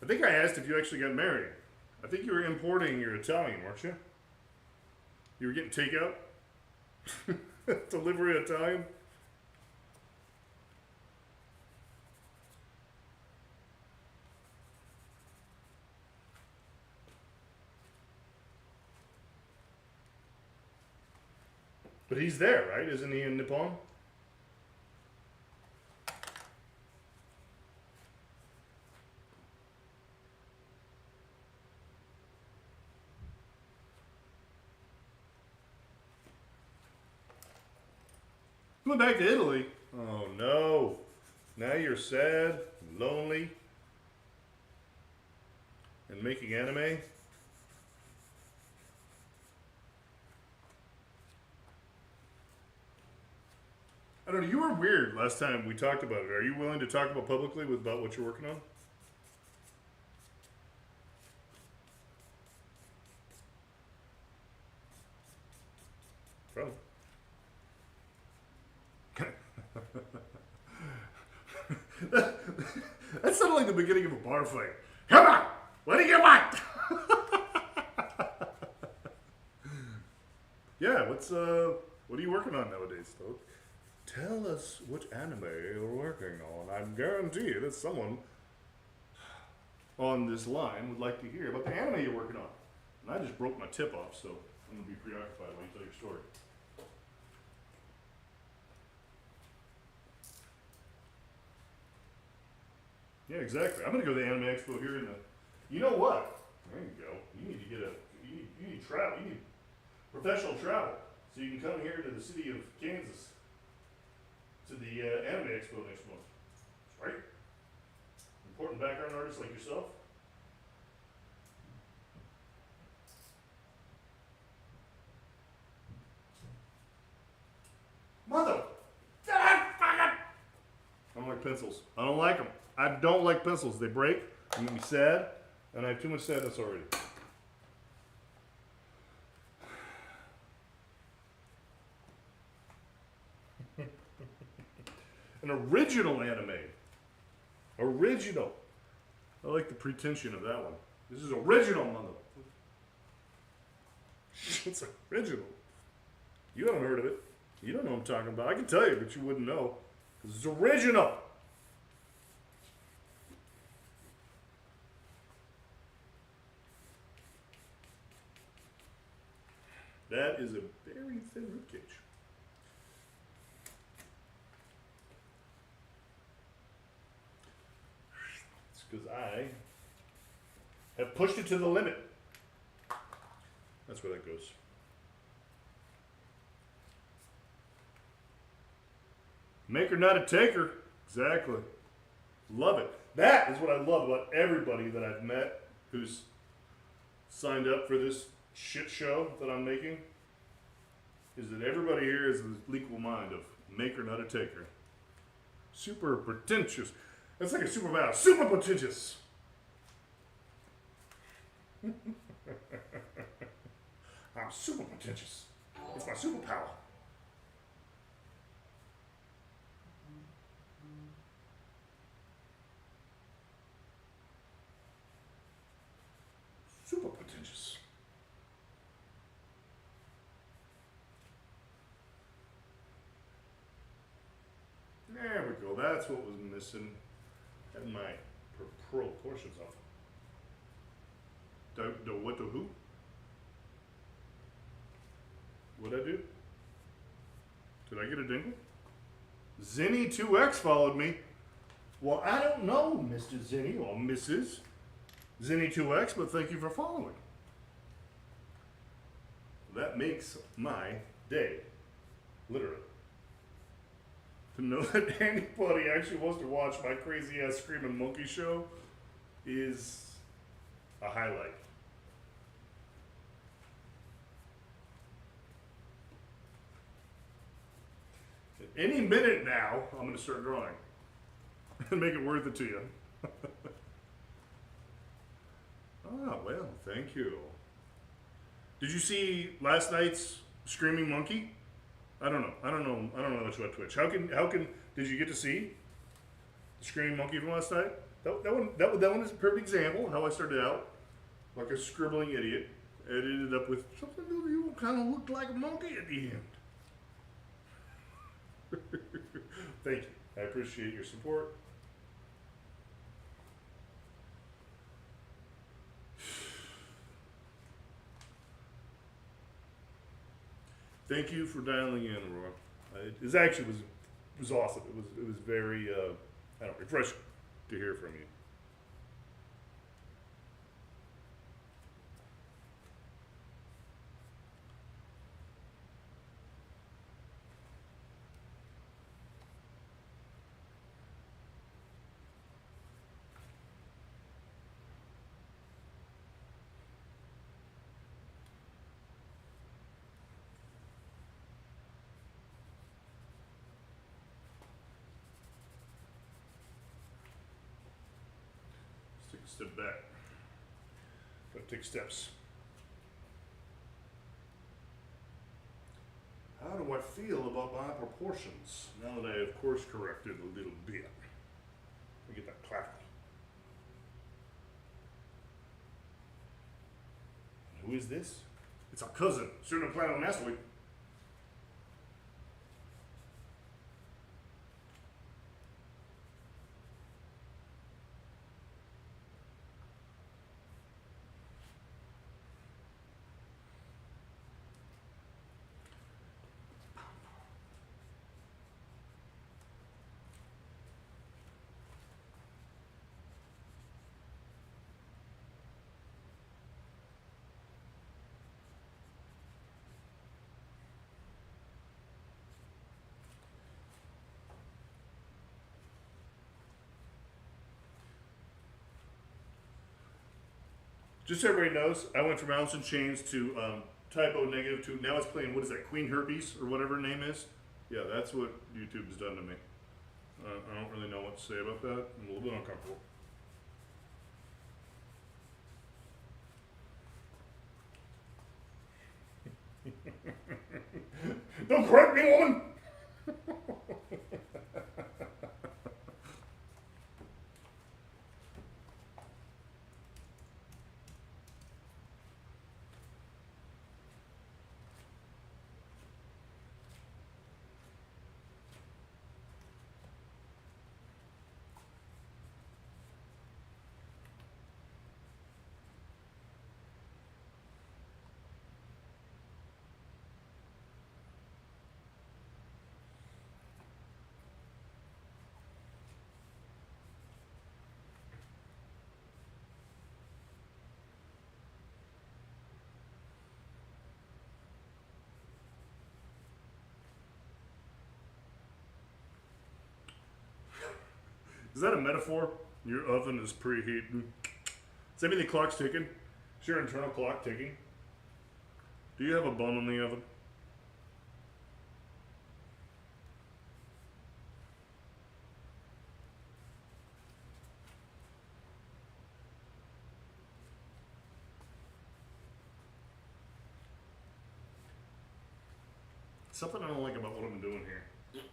I think I asked if you actually got married. I think you were importing your Italian, weren't you? You were getting takeout? Delivery Italian? But he's there, right? Isn't he in Nippon? Went back to Italy. Oh no. Now you're sad, lonely, and making anime? I don't know, you were weird last time we talked about it. Are you willing to talk about publicly about what you're working on? Probably. That sounded like the beginning of a bar fight. Come on! What do you want? Yeah, what are you working on nowadays, Stoke? Tell us what anime you're working on. I guarantee you that someone on this line would like to hear about the anime you're working on. And I just broke my tip off, so I'm gonna be preoccupied while you tell your story. Yeah, exactly. I'm gonna go to the Anime Expo here in the. You know what? There you go. You need to get a. You need travel. You need professional travel, so you can come here to the city of Kansas to the Anime Expo next month. That's right. Important background artists like yourself. Mother. I don't like pencils. I don't like them. I don't like pencils. They break. They make me sad, and I have too much sadness already. An original anime. Original. I like the pretension of that one. This is original, mother. It's original. You haven't heard of it. You don't know what I'm talking about. I can tell you, but you wouldn't know. Because it's original. That is a very thin ribcage. It's because I have pushed it to the limit. That's where that goes. Maker, not a taker. Exactly. Love it. That is what I love about everybody that I've met who's signed up for this shit show that I'm making, is that everybody here is the equal mind of maker, not a taker. Super pretentious. That's like a super battle. Super pretentious. I'm super pretentious. It's my superpower. Super pretentious. There we go. That's what was missing. Had my proportions off. The what the who? What'd I do? Did I get a dingle? Zenny2X followed me. Well, I don't know, Mr. Zenny or Mrs. Zenny2X, but thank you for following. That makes my day. Literally. To know that anybody actually wants to watch my crazy ass screaming monkey show is a highlight. Any minute now, I'm going to start drawing and make it worth it to you. Ah, well, thank you. Did you see last night's Screaming Monkey? I don't know much about Twitch. How can did you get to see the Screaming Monkey from last night? That one is a perfect example of how I started out like a scribbling idiot and ended up with something that you kind of looked like a monkey at the end. Thank you. I appreciate your support. Thank you for dialing in, Aurora. It actually was awesome. It was very refreshing to hear from you. Step back. Gotta take steps. How do I feel about my proportions now that I of course corrected a little bit? Let me get that clavicle. Who is this? It's our cousin, Pseudo Planet Asteroid. Just so everybody knows, I went from Alice in Chains to Typo Negative to now it's playing, what is that, Queen Herpes or whatever her name is? Yeah, that's what YouTube's done to me. I don't really know what to say about that. I'm a little bit uncomfortable. Don't correct me, woman! Is that a metaphor? Your oven is preheating. Does that mean the clock's ticking? Is your internal clock ticking? Do you have a bun in the oven? Something I don't like about what I'm doing here. This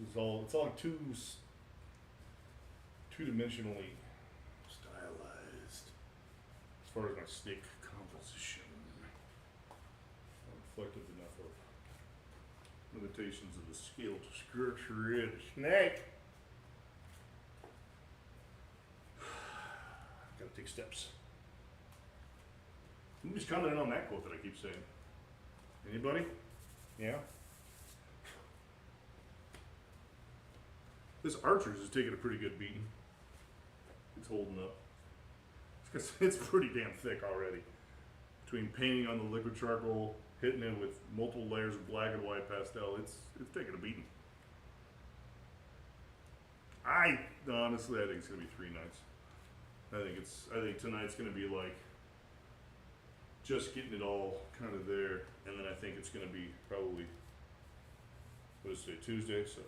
is all, it's all two-dimensionally stylized as far as my steak composition. Not reflective enough of limitations of the skilled structure of the snake. Gotta take steps. Who's commenting on that quote that I keep saying? Anybody? Yeah? This Archer's is taking a pretty good beating. It's holding up. It's pretty damn thick already. Between painting on the liquid charcoal, hitting it with multiple layers of black and white pastel, it's taking a beating. Honestly, I think it's gonna be 3 nights. I think tonight's gonna be like just getting it all kind of there, and then I think it's gonna be probably, what is today, Tuesday, so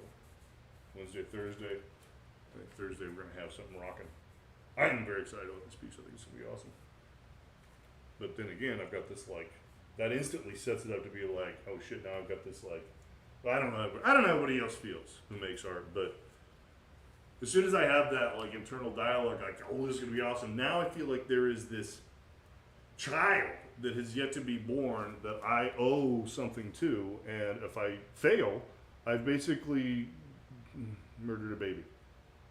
Wednesday, Thursday. I think Thursday we're gonna have something rocking. I'm very excited about this piece. I think it's gonna be awesome. But then again, I've got this like, that instantly sets it up to be like, oh shit, now I've got this like, well, I don't know how everybody else feels who makes art, but as soon as I have that like internal dialogue, like, oh, this is gonna be awesome, now I feel like there is this child that has yet to be born that I owe something to, and if I fail, I've basically murdered a baby.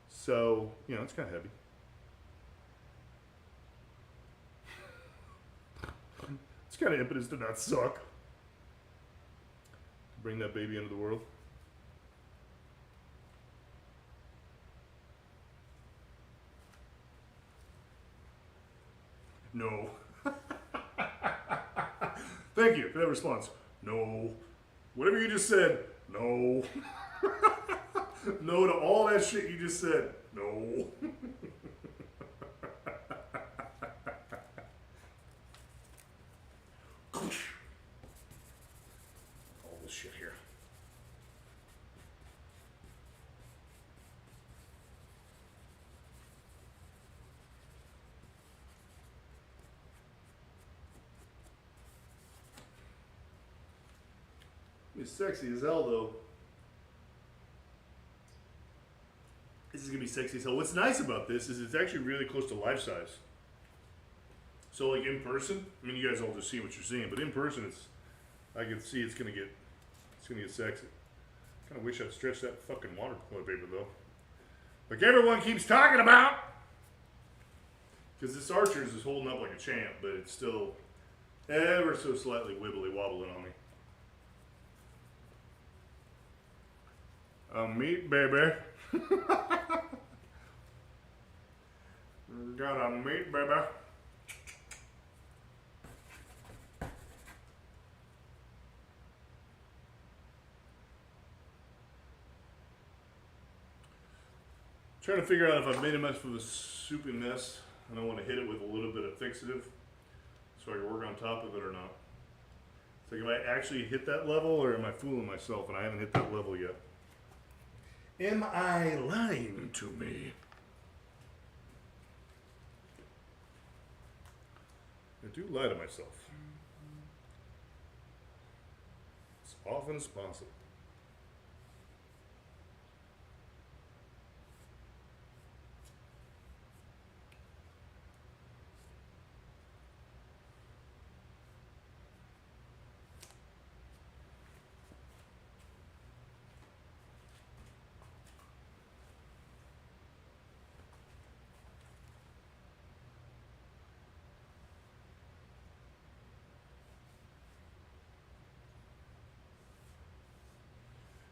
So, you know, it's kind of heavy. It's kind of impetus to not suck. Bring that baby into the world. No. Thank you for that response. No. Whatever you just said, no. No to all that shit you just said. No. All this shit here. It's sexy as hell, though. This is gonna be sexy as hell. What's nice about this is it's actually really close to life size. So, like in person, I mean, you guys all just see what you're seeing, but in person, I can see it's gonna get sexy. Kind of wish I'd stretch that fucking water toilet paper though, like everyone keeps talking about. Because this Archer's is holding up like a champ, but it's still ever so slightly wibbly wobbling on me. Meat, baby. Got a meat, baby. Trying to figure out if I've made enough of a soupy mess and I want to hit it with a little bit of fixative so I can work on top of it or not. So am I actually hit that level, or am I fooling myself and I haven't hit that level yet? Am I lying to me? I do lie to myself. As often as possible.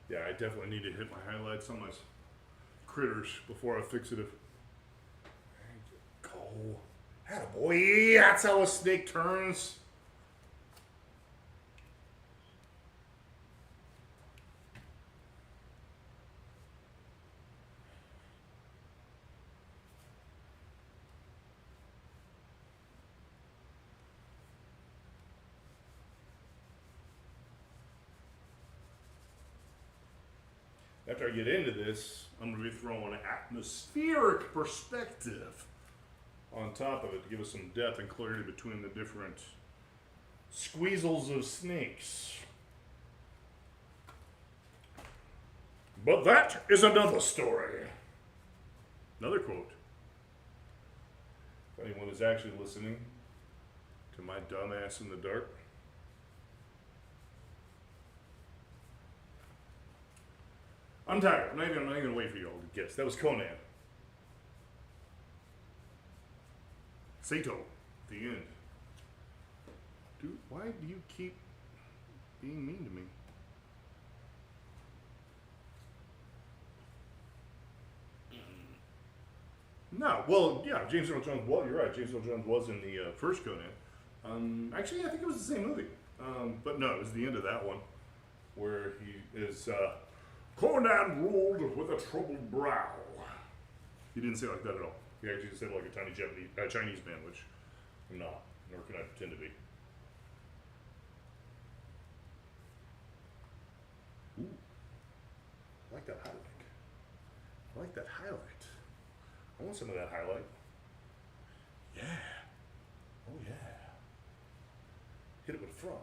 Yeah, I definitely need to hit my highlights on my critters before I fix it. Go. Attaboy. That's how a snake turns. After I get into this, I'm going to be throwing an atmospheric perspective on top of it to give us some depth and clarity between the different squeezels of snakes. But that is another story. Another quote. If anyone is actually listening to my dumbass in the dark. I'm tired. I'm not even going to wait for you all to guess. That was Conan. Sato. The end. Dude, why do you keep being mean to me? No. Well, yeah, James Earl Jones. Well, you're right. James Earl Jones was in the first Conan. Actually, I think it was the same movie. But no, it was the end of that one where he is... Conan ruled with a troubled brow. He didn't say it like that at all. He actually said it like a tiny Chinese man, which I'm not, nor can I pretend to be. Ooh, I like that highlight. I like that highlight. I want some of that highlight. Yeah. Oh yeah. Hit it with front.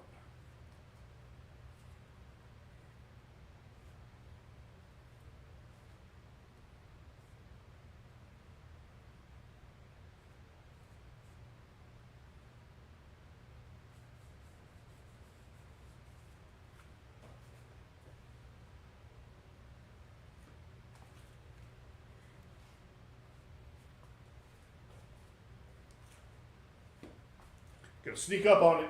Gonna sneak up on it.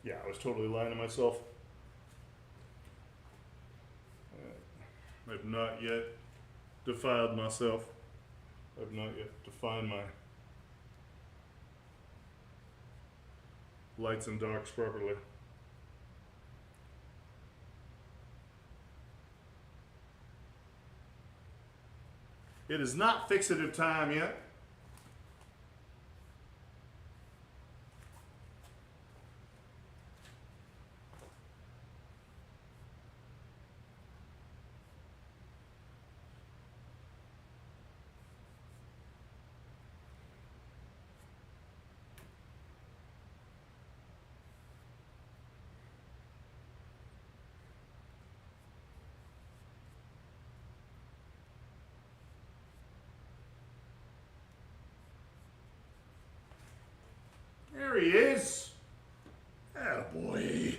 Yeah, I was totally lying to myself. I've not yet defiled myself. I've not yet defined my lights and darks properly. It is not fixative time yet. There he is. Attaboy.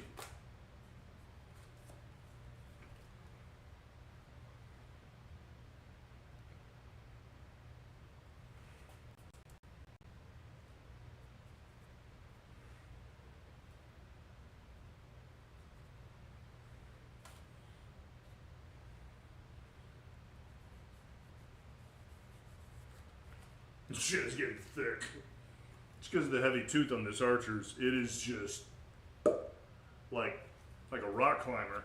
This shit is getting thick. It's because of the heavy tooth on this Archer's. It is just like a rock climber.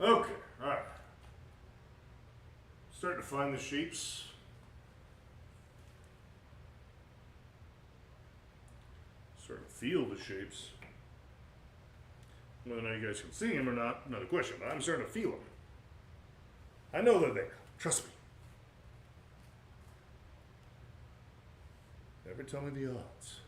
Okay, alright. Starting to find the shapes. Starting to feel the shapes. Whether or not you guys can see them or not, another question, but I'm starting to feel them. I know they're there. Trust me. Never tell me the odds.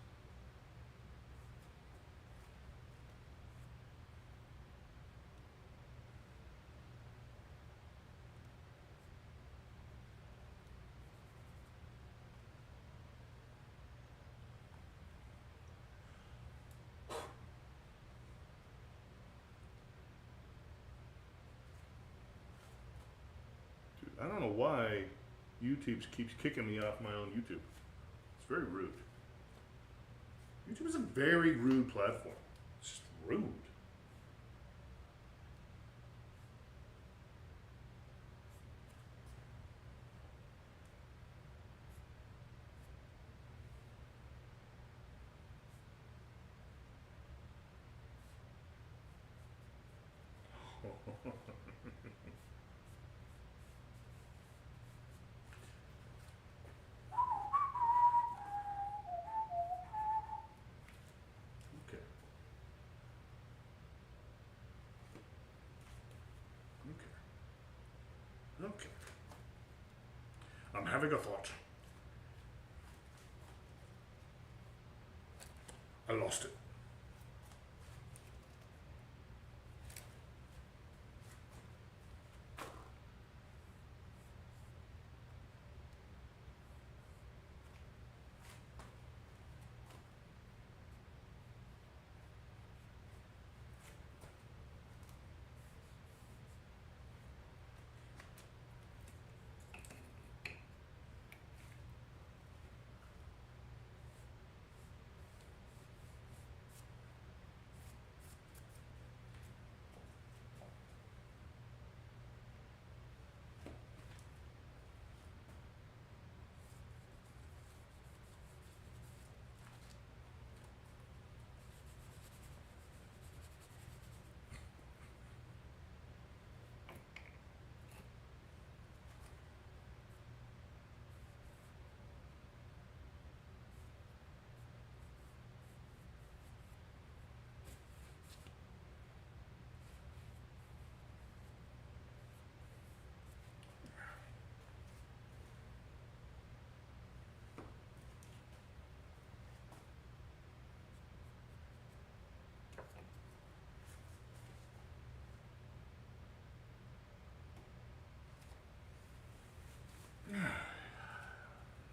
I don't know why YouTube keeps kicking me off my own YouTube. It's very rude. YouTube is a very rude platform. It's just rude. Okay. I'm having a thought. I lost it.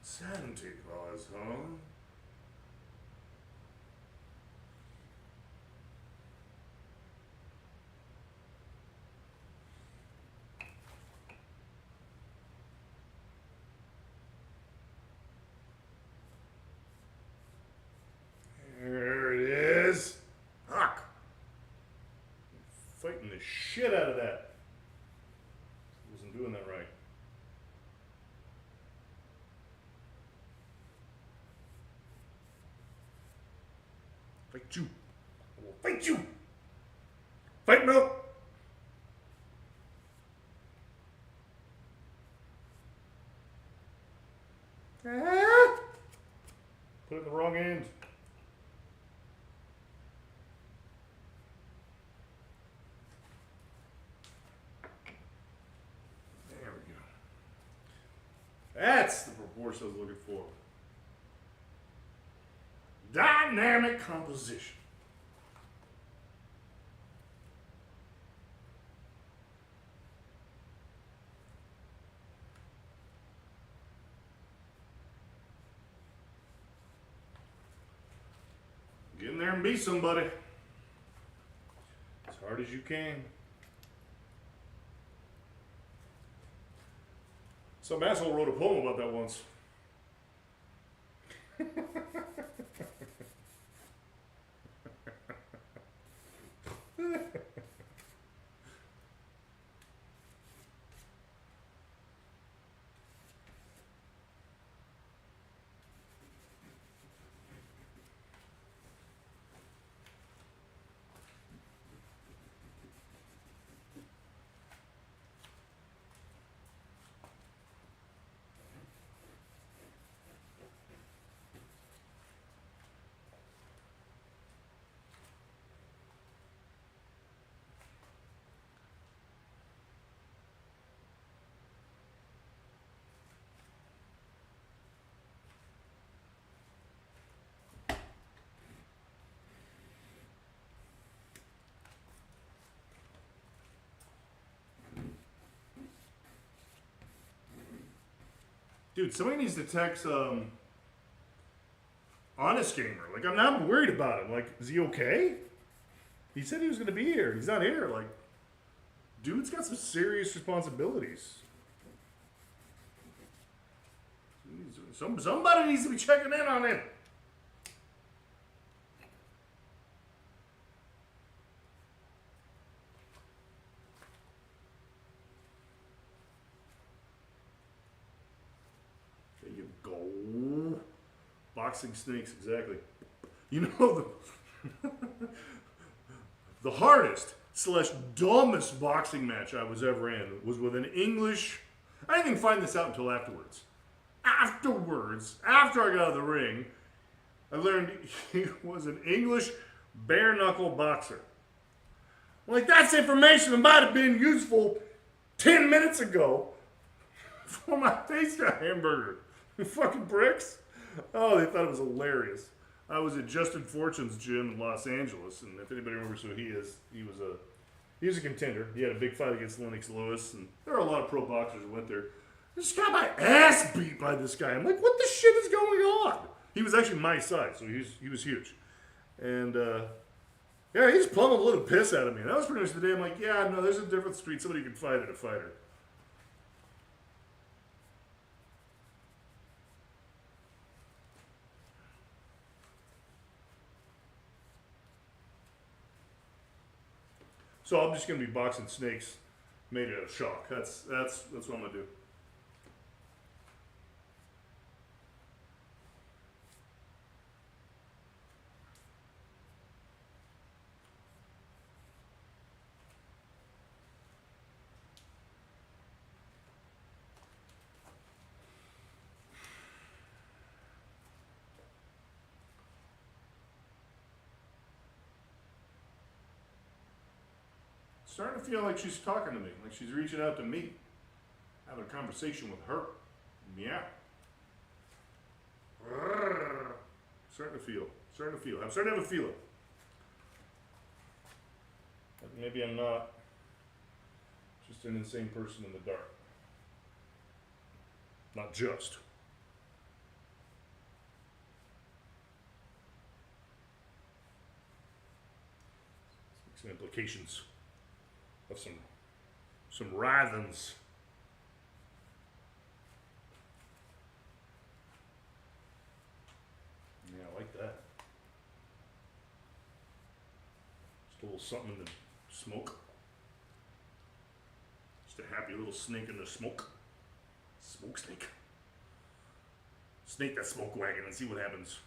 Santa Claus, huh? There it is. Fuck. Fighting the shit out of that. Wasn't doing that right. Fight you. I will fight you. Fight milk. Put it in the wrong end. That's the proportion I was looking for. Dynamic composition. Get in there and be somebody. As hard as you can. Some asshole wrote a poem about that once. Dude, somebody needs to text Honest Gamer. Like, I'm not worried about him. Like, is he okay? He said he was going to be here. He's not here. Like, dude's got some serious responsibilities. Somebody needs to be checking in on him. There you go. Boxing snakes, exactly. You know, the hardest / dumbest boxing match I was ever in was with an English. I didn't even find this out until afterwards. After I got out of the ring, I learned he was an English bare knuckle boxer. I'm like, that's information that might have been useful 10 minutes ago for my taste of hamburger. You fucking bricks. Oh, they thought it was hilarious. I was at Justin Fortune's gym in Los Angeles, and if anybody remembers who he is, he was a contender. He had a big fight against Lennox Lewis, and there are a lot of pro boxers who went there. I just got my ass beat by this guy. I'm like, what the shit is going on? He was actually my size, so he was huge. And, yeah, he just pummeled a little piss out of me. And that was pretty much the day I'm like, yeah, no, there's a difference between somebody who can fight and a fighter. So I'm just going to be boxing snakes made out of chalk. That's what I'm going to do. Starting to feel like she's talking to me, like she's reaching out to me, having a conversation with her. Yeah. Starting to feel. I'm starting to have a feeling. Like maybe I'm not just an insane person in the dark. Not just. Some implications of some writhings. Yeah, I like that. Just a little something in the smoke. Just a happy little snake in the smoke. Smoke snake. Snake that smoke wagon and see what happens.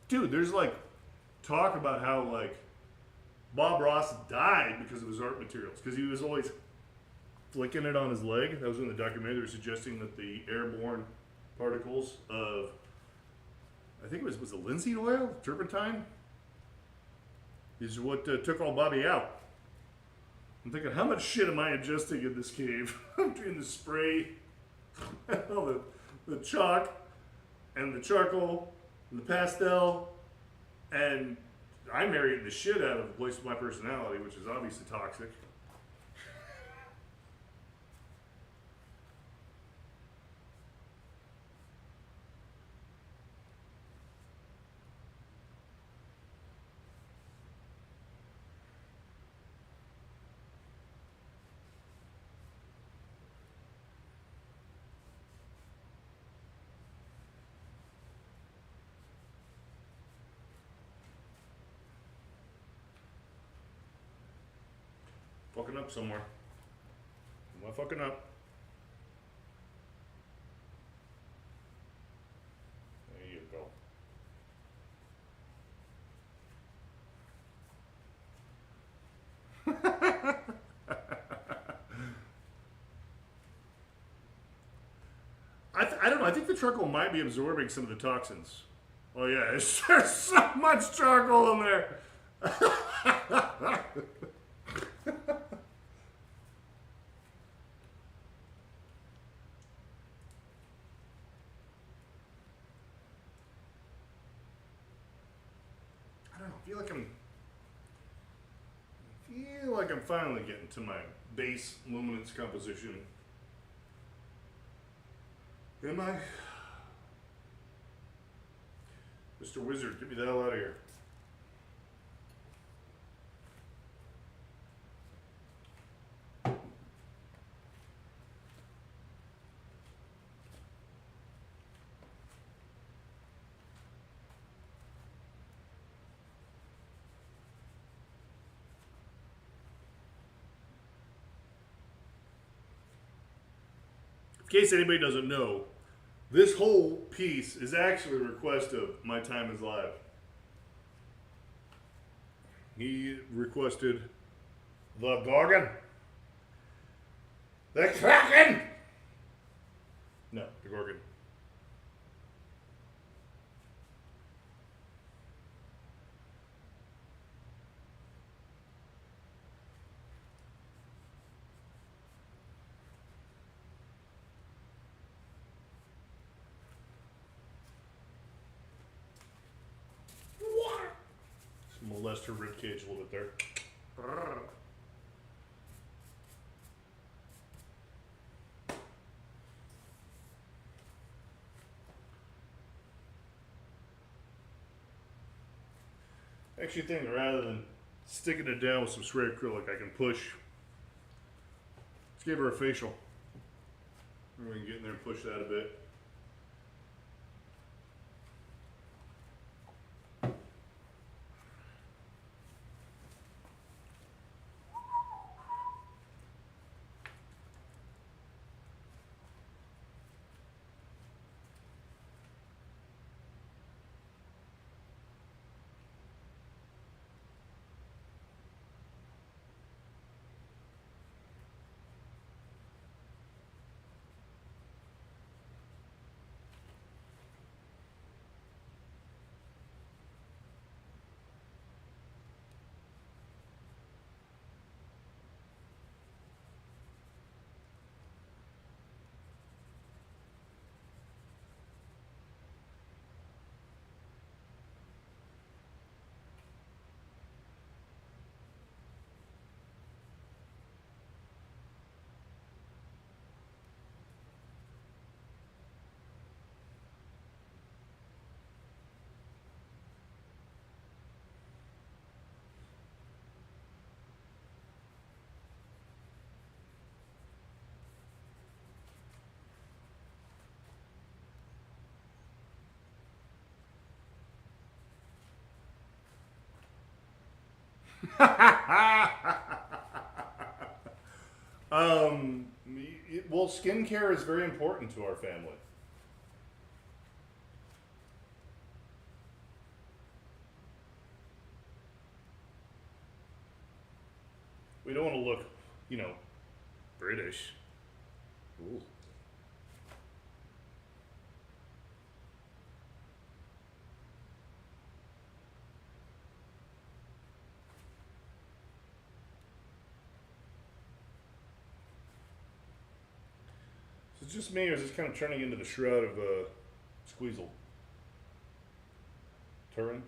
dude, there's like talk about how like Bob Ross died because of his art materials because he was always flicking it on his leg. That was in the documentary. They were suggesting that the airborne particles of, I think it was it linseed oil, turpentine, is what took all Bobby out. I'm thinking, how much shit am I ingesting in this cave? I'm doing the spray, all the chalk, and the charcoal, and the pastel, and I'm marrying the shit out of a place with my personality, which is obviously toxic. Fucking up somewhere. Am I fucking up? There you go. I don't know. I think the charcoal might be absorbing some of the toxins. Oh yeah, there's so much charcoal in there. I feel like I'm finally getting to my base luminance composition. Am I? Mr. Wizard, get me the hell out of here. In case anybody doesn't know, this whole piece is actually a request of My Time is Live. He requested the Gorgan. The Kraken! No, the Gorgan. Molest her ribcage a little bit there. Actually, I think rather than sticking it down with some spray acrylic, I can push. Let's give her a facial. We can get in there and push that a bit. Well, skincare is very important to our family. We don't want to look, you know, British. Ooh. Is it just me, or is this kind of turning into the shroud of Squeezle? Turin?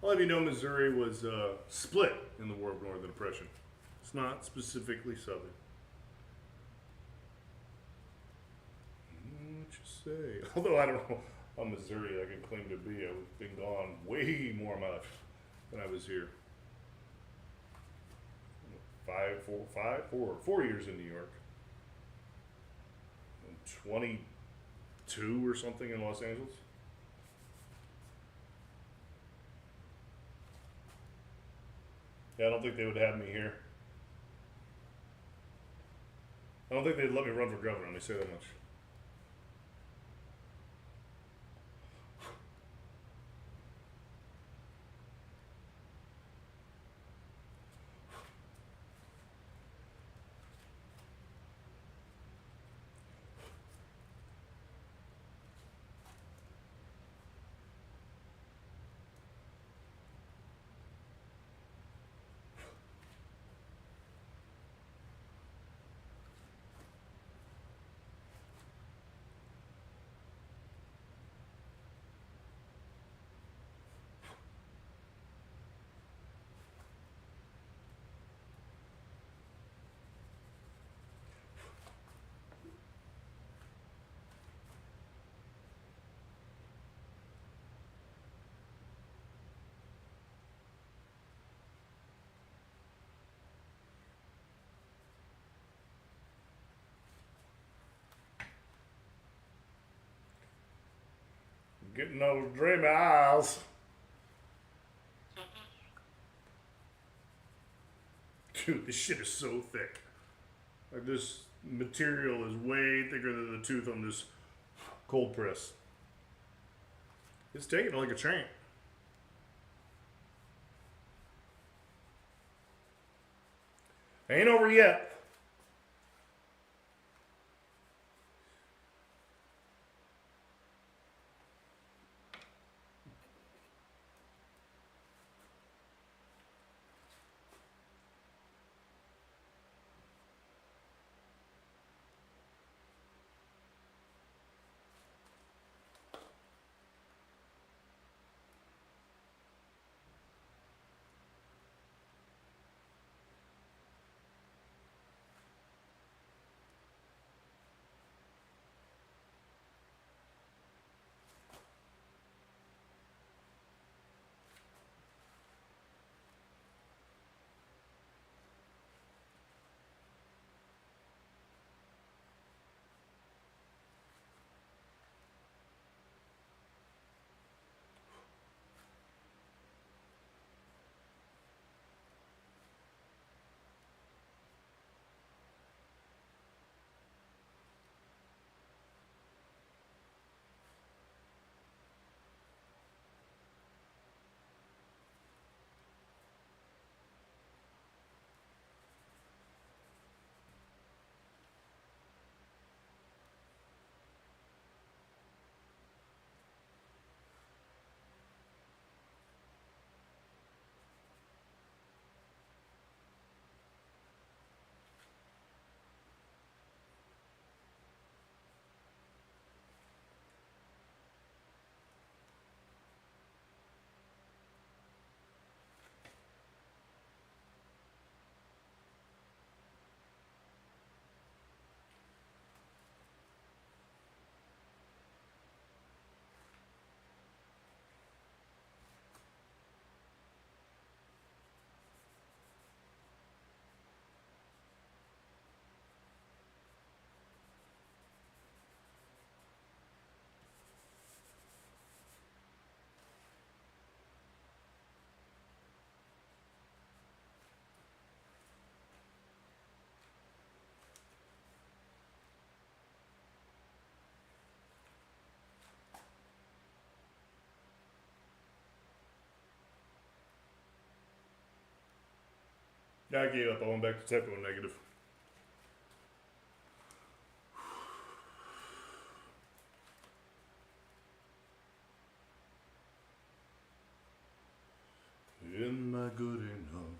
I'll have you know Missouri was split in the War of Northern Depression. It's not specifically Southern. What you say? Although I don't know how Missouri I can claim to be. I've been gone way more of my life than I was here. 4 years in New York. And 22 or something in Los Angeles. Yeah, I don't think they would have me here. I don't think they'd let me run for governor, let me say that much. Getting those dreamy eyes. Dude, this shit is so thick. Like, this material is way thicker than the tooth on this cold press. It's taking it like a champ. Ain't over yet. I gave up. I went back to typo negative. Am I good enough?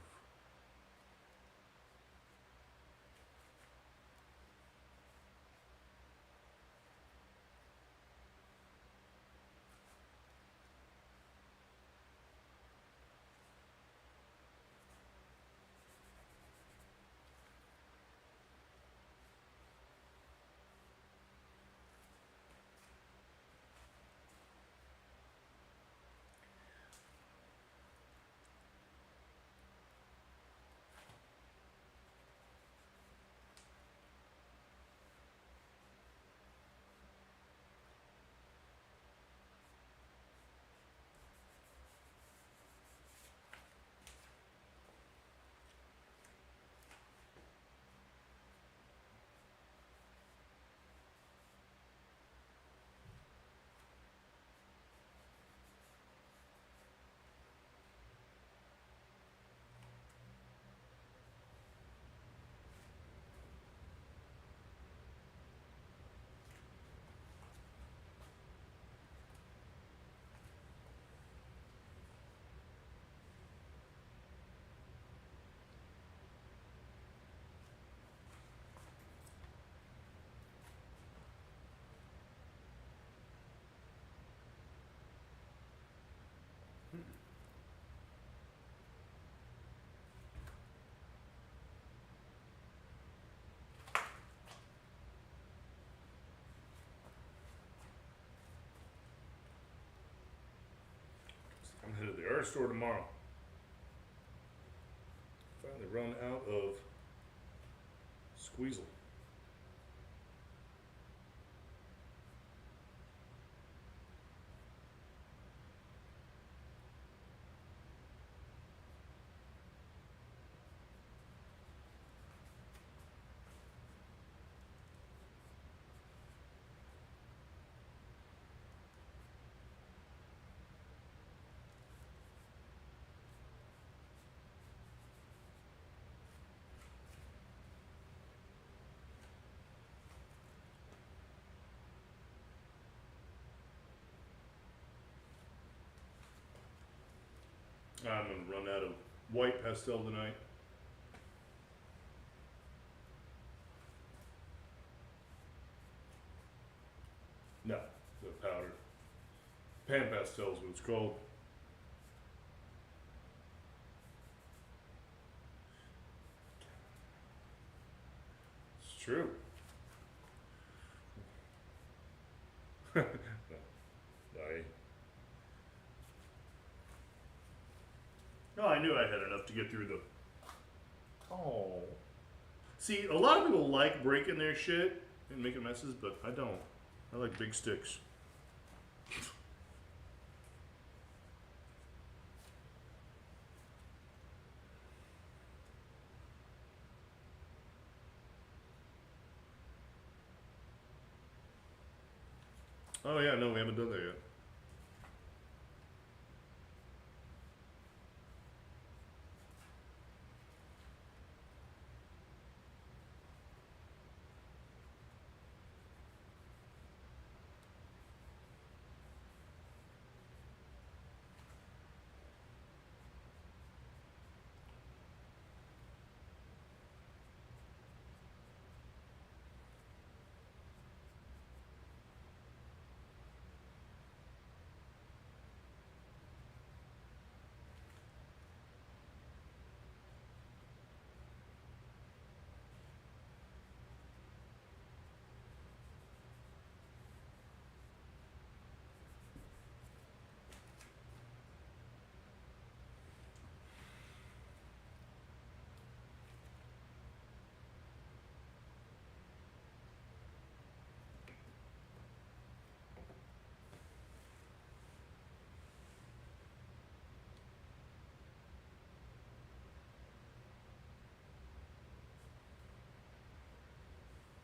I'm headed to the art store tomorrow. Finally run out of squeezle. I'm gonna run out of white pastel tonight. No, the powder. Pan pastel is what it's called. It's true. I No, I knew I had enough to get through the. Oh. See, a lot of people like breaking their shit and making messes, but I don't. I like big sticks. Oh yeah, no, we haven't done that yet.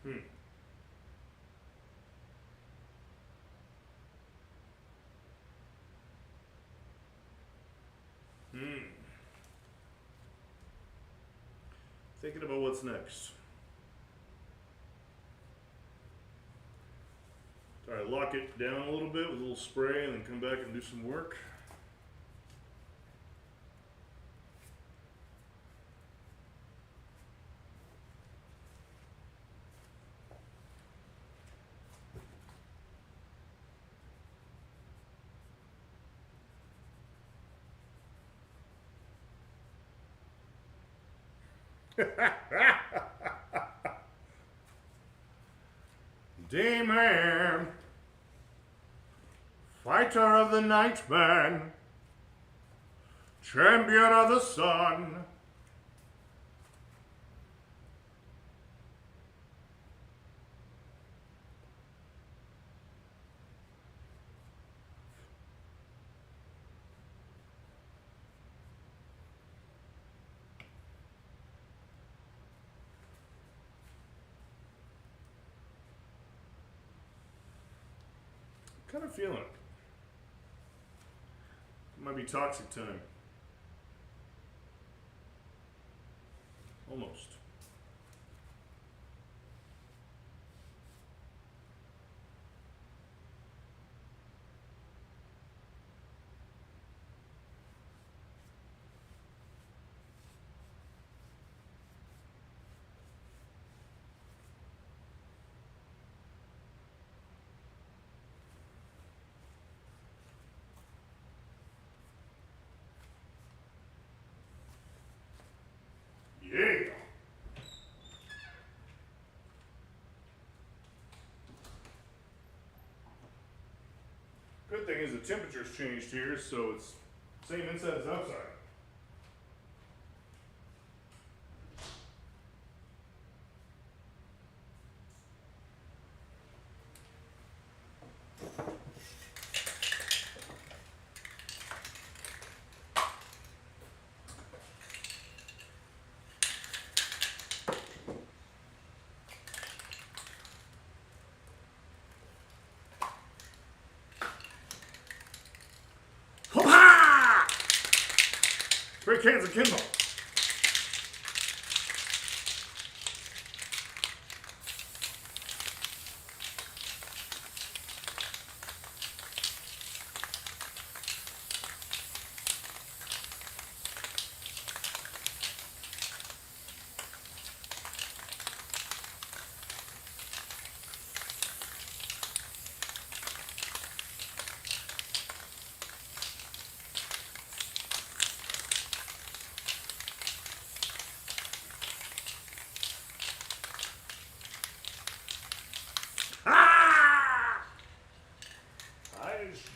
Hmm. Hmm. Thinking about what's next. Try to lock it down a little bit with a little spray and then come back and do some work. Dayman, fighter of the night man, champion of the sun. Kind of feeling it. Might be toxic time. Almost. Yeah. Good thing is the temperature's changed here, so it's same inside as outside. Three cans of Kindle.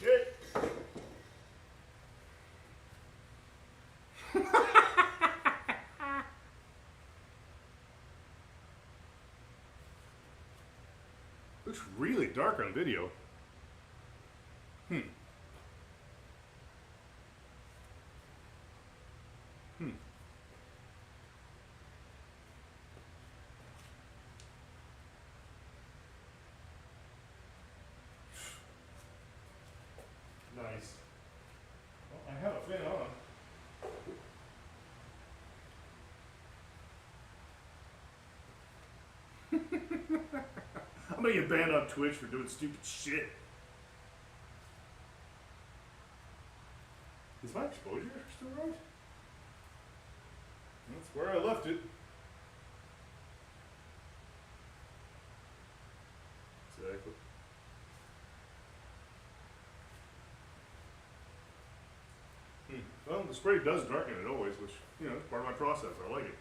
Shit. Looks really dark on video. Nice. Well, I have a fin on. I'm gonna get banned on Twitch for doing stupid shit. Is my exposure still right? That's where I left it. Exactly. Well, the spray does darken it always, which, you know, is part of my process. I like it.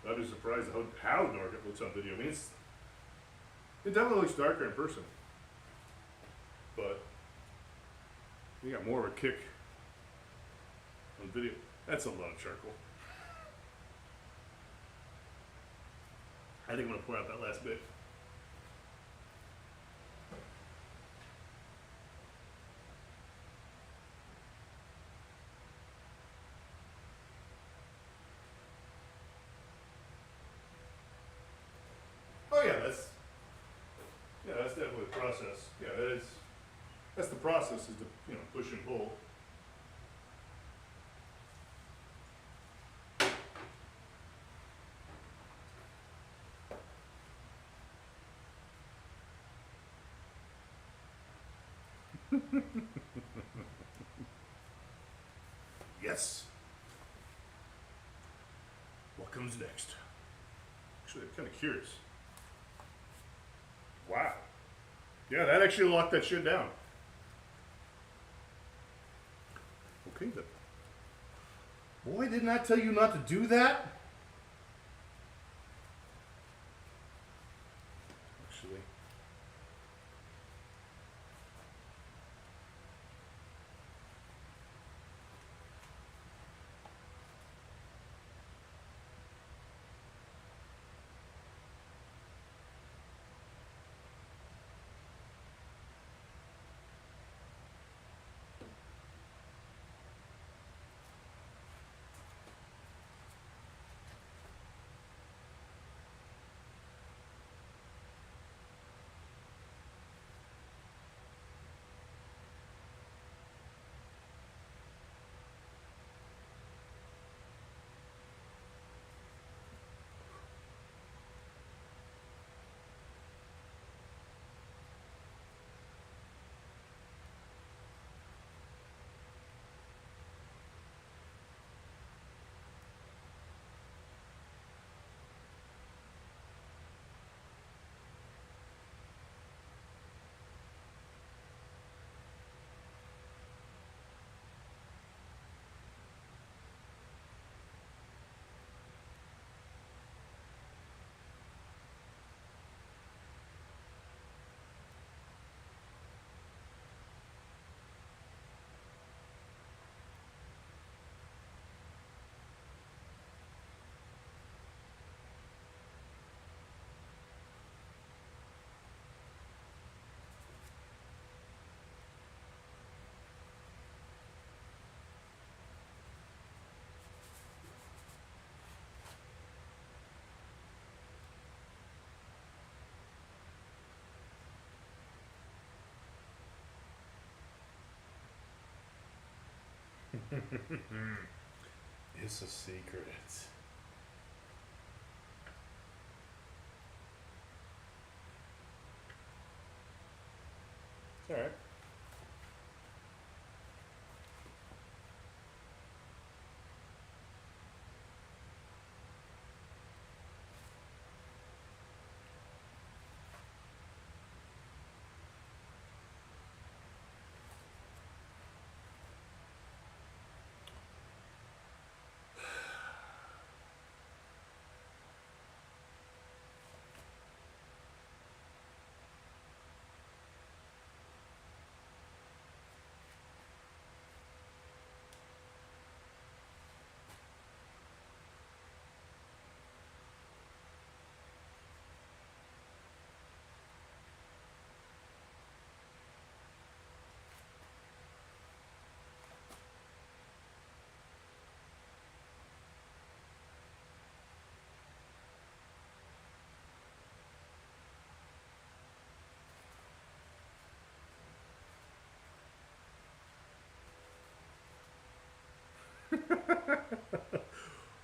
I'd be surprised how dark it looks on video. I mean, it definitely looks darker in person. But you got more of a kick on video. That's a lot of charcoal. I think I'm going to pour out that last bit. Oh yeah, that's definitely the process. Yeah, that's the process, is to, you know, push and pull. Yes. What comes next? Actually, I'm kind of curious. Wow. Yeah, that actually locked that shit down. Okay then. Boy, didn't I tell you not to do that? Actually. It's a secret. It's alright.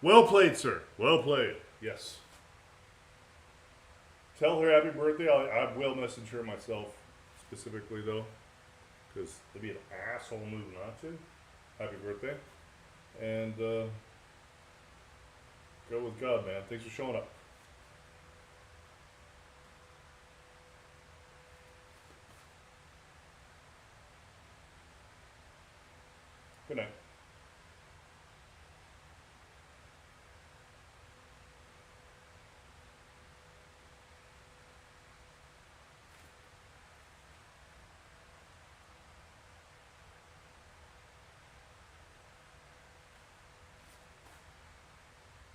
Well played, sir. Well played. Yes. Tell her happy birthday. I will message her myself specifically, though, because it'd be an asshole move not to. Happy birthday. And go with God, man. Thanks for showing up. Good night.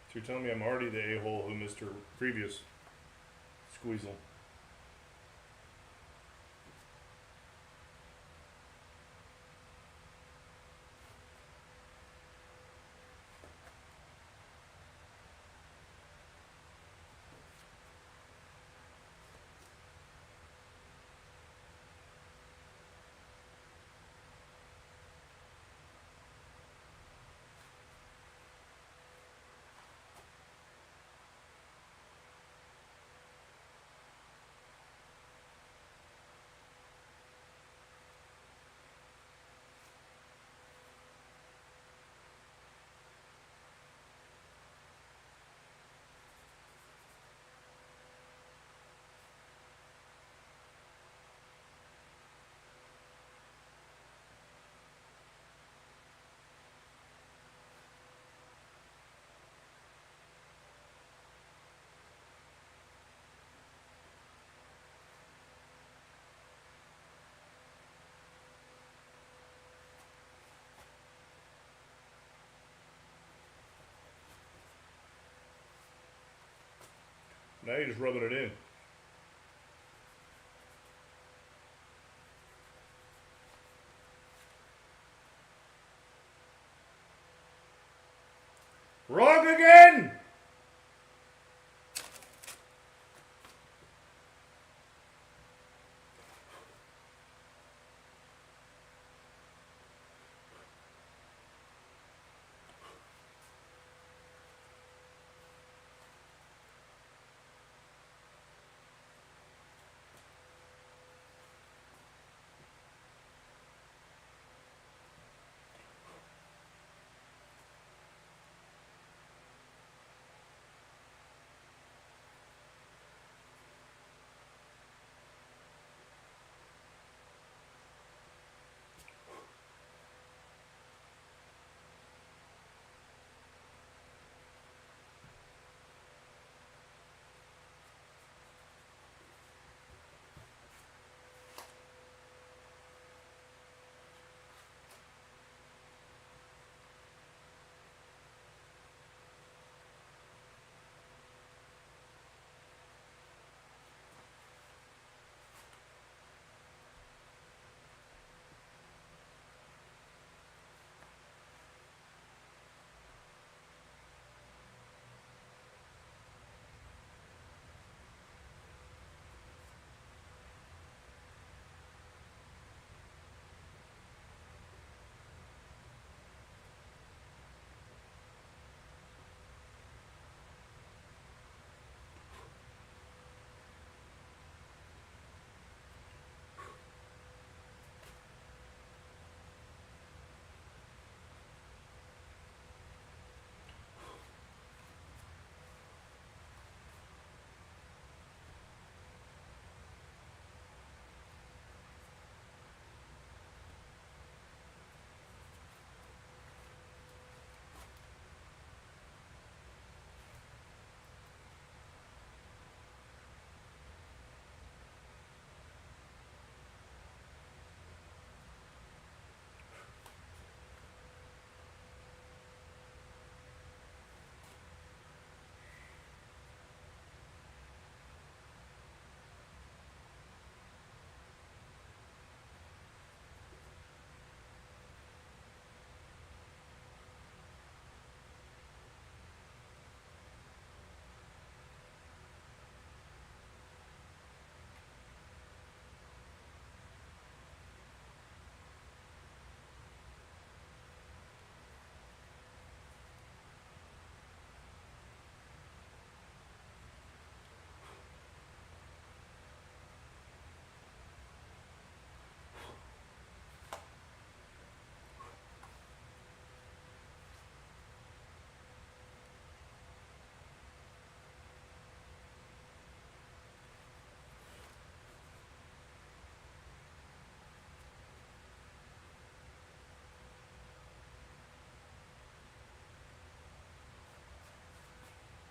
So you're telling me I'm already the a-hole who missed her previous squeezle. Now you're just rubbing it in. Wrong again!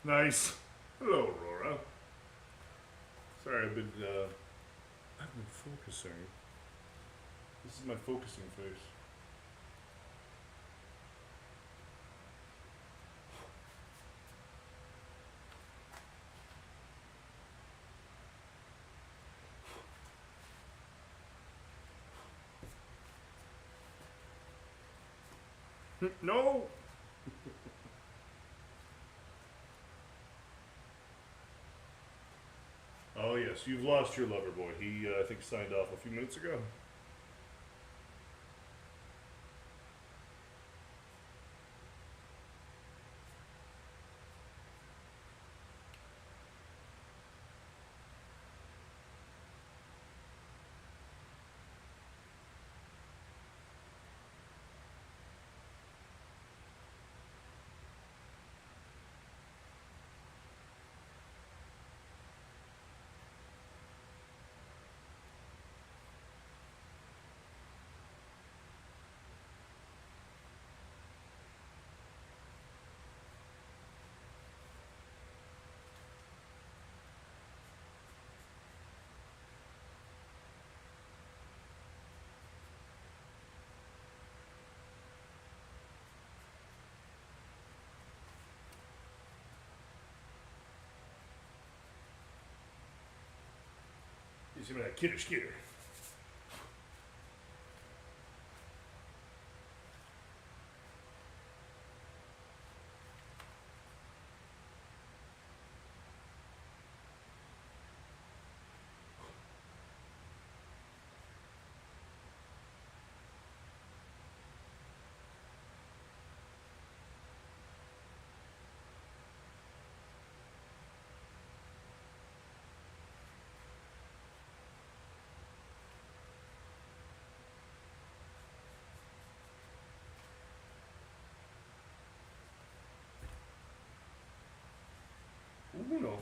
Nice. Hello, Aurora. Sorry, I've been focusing. This is my focusing face. No! Oh, yes, you've lost your lover boy. He, I think, signed off a few minutes ago. You see me that kidder skitter. Uno.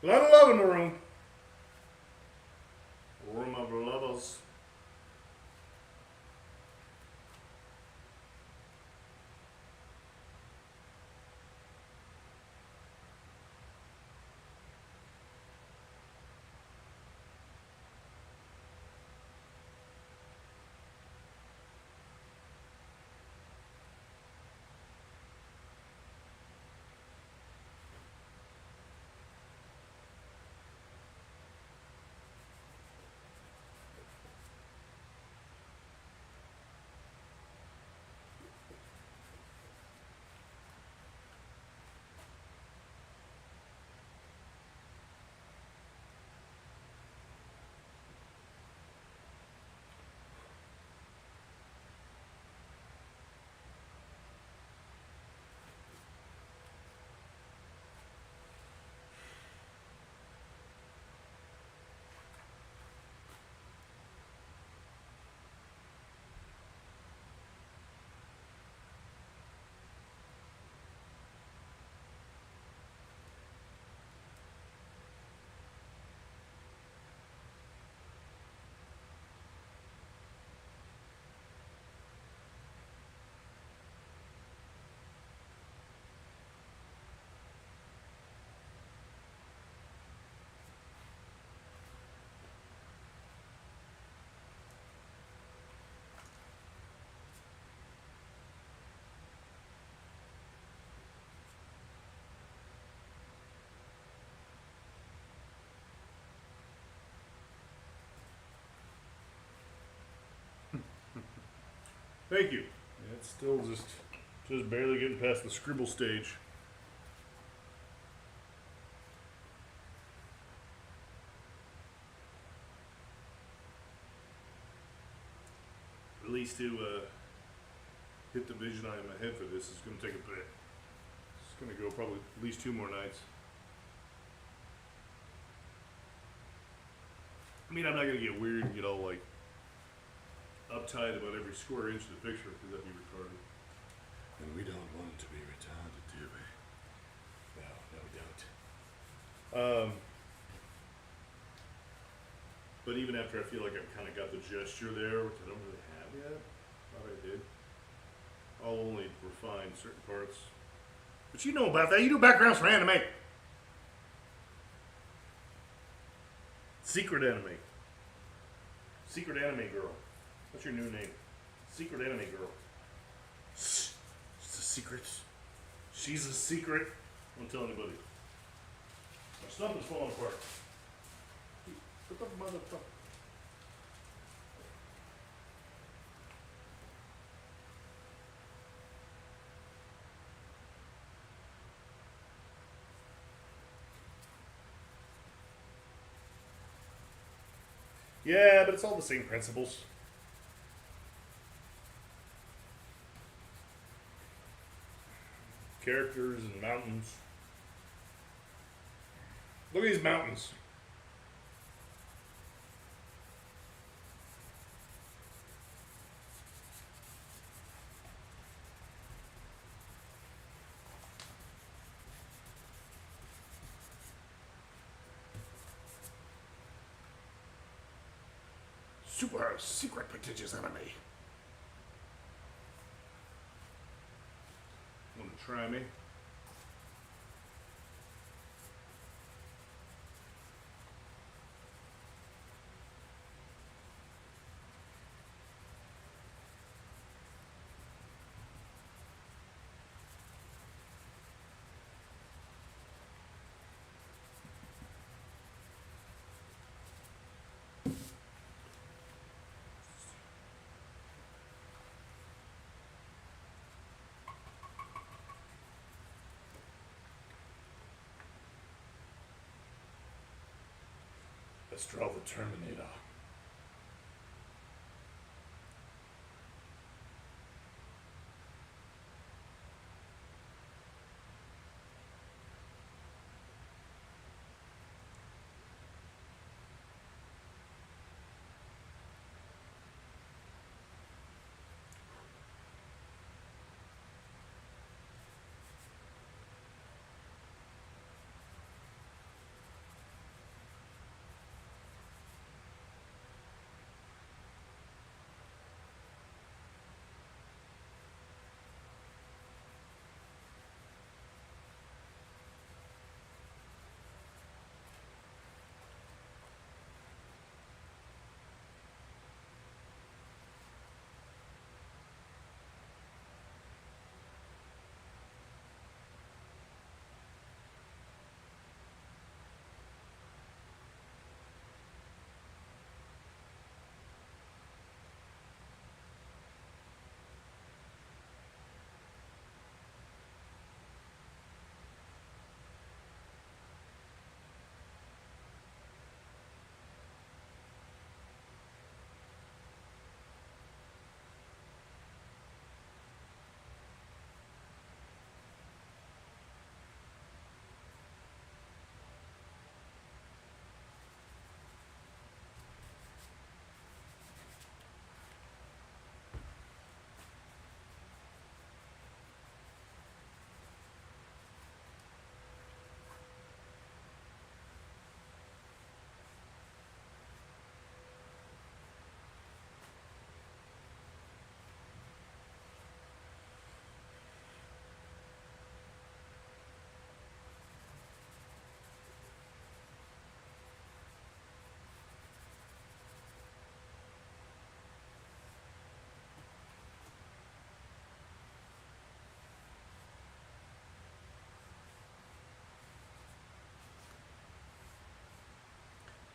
A lot of love in the room. Room of lovers. Thank you. Yeah, it's still just barely getting past the scribble stage. At least to hit the vision eye in my head for this is going to take a bit. It's going to go probably at least 2 more nights. I mean, I'm not going to get weird and get all like uptight about every square inch of the picture because that'd be retarded. And we don't want to be retarded, do we? No, we don't. But even after I feel like I've kind of got the gesture there, which I don't really have yet, thought I did, I'll only refine certain parts. But you know about that. You do backgrounds for anime. Secret anime. Secret anime girl. What's your new name? Secret enemy girl. Shh. It's a secret. She's a secret. Don't tell anybody. My stump is falling apart. What the motherfucker? Yeah, but it's all the same principles. Characters and mountains. Look at these mountains. Super secret prestigious enemy. Want to try me? Let's draw the Terminator.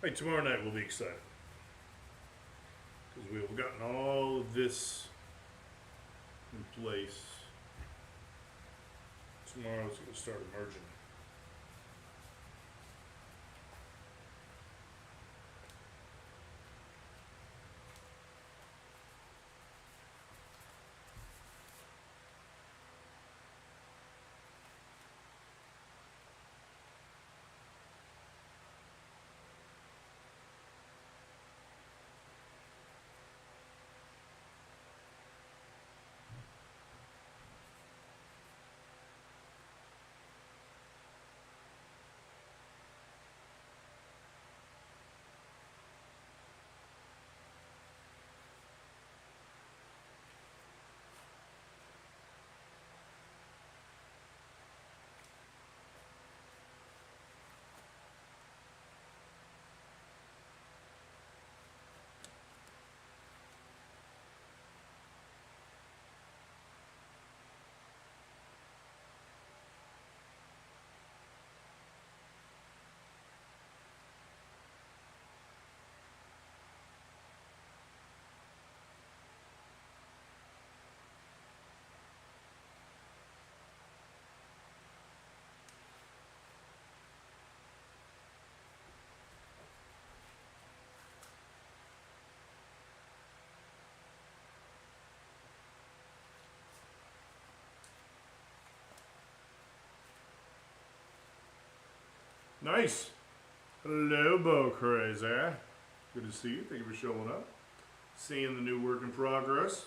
Hey, tomorrow night we'll be excited because we've gotten all of this in place. Tomorrow it's going to start emerging. Nice. Hello, Bo Crazy. Good to see you. Thank you for showing up. Seeing the new work in progress.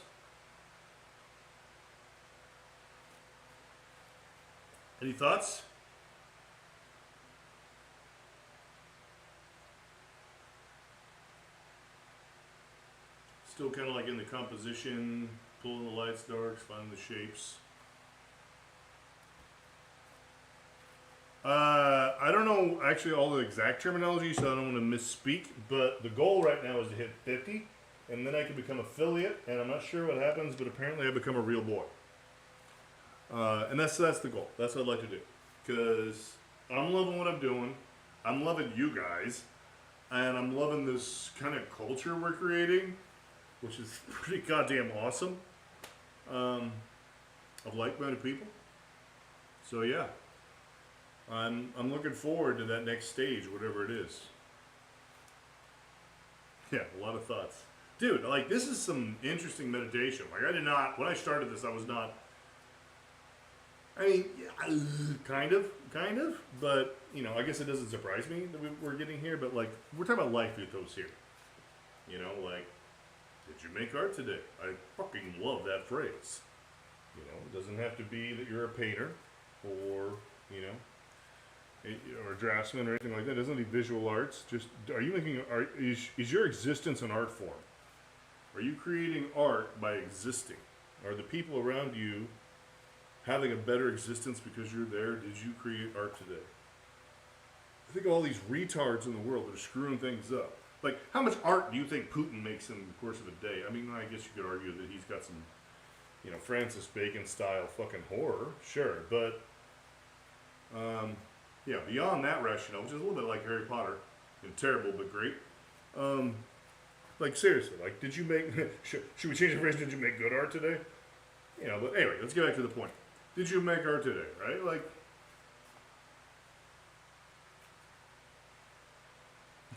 Any thoughts? Still kind of like in the composition, pulling the lights darks, finding the shapes. I don't know actually all the exact terminology, so I don't want to misspeak, but the goal right now is to hit 50, and then I can become affiliate, and I'm not sure what happens, but apparently I become a real boy. And that's the goal. That's what I'd like to do. Because I'm loving what I'm doing. I'm loving you guys. And I'm loving this kind of culture we're creating, which is pretty goddamn awesome. Of like-minded people. So yeah. I'm looking forward to that next stage, whatever it is. Yeah, a lot of thoughts. Dude, like, this is some interesting meditation. Like, I did not, when I started this, I was not, I mean, yeah, kind of, but, you know, I guess it doesn't surprise me that we're getting here, but, like, we're talking about life ethos here. You know, like, did you make art today? I fucking love that phrase. You know, it doesn't have to be that you're a painter or, you know, or a draftsman or anything like that. It doesn't need visual arts. Just, are you making art? Is your existence an art form? Are you creating art by existing? Are the people around you having a better existence because you're there? Did you create art today? I think of all these retards in the world that are screwing things up. Like, how much art do you think Putin makes in the course of a day? I mean, I guess you could argue that he's got some, you know, Francis Bacon style fucking horror, sure, but yeah, beyond that rationale, which is a little bit like Harry Potter, and terrible but great. Like, seriously, like, did you make? should we change the phrase? Did you make good art today? You know, but anyway, let's get back to the point. Did you make art today? Right? Like,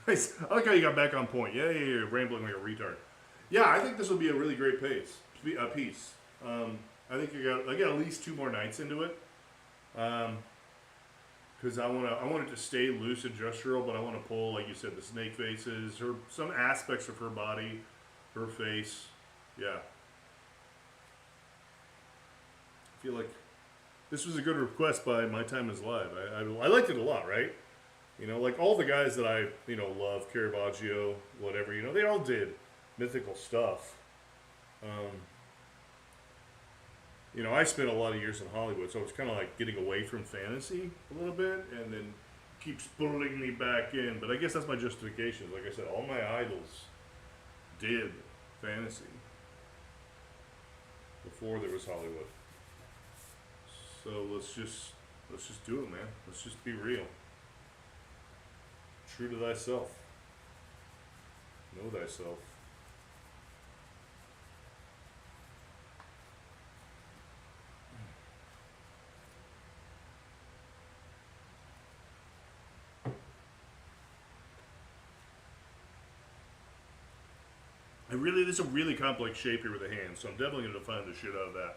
nice. I like how you got back on point. Yeah, you're rambling like a retard. Yeah, I think this will be a really great piece. I think I got at least 2 more nights into it. Because I want it to stay loose and gestural, but I want to pull, like you said, the snake faces, some aspects of her body, her face. Yeah. I feel like this was a good request by My Time Is Live. I liked it a lot, right? You know, like all the guys that I, you know, love, Caravaggio, whatever, you know, they all did mythical stuff. You know, I spent a lot of years in Hollywood, so it's kind of like getting away from fantasy a little bit, and then keeps pulling me back in. But I guess that's my justification. Like I said, all my idols did fantasy before there was Hollywood. So let's just do it, man. Let's just be real. True to thyself. Know thyself. This is a really complex shape here with the hand, so I'm definitely going to define the shit out of that.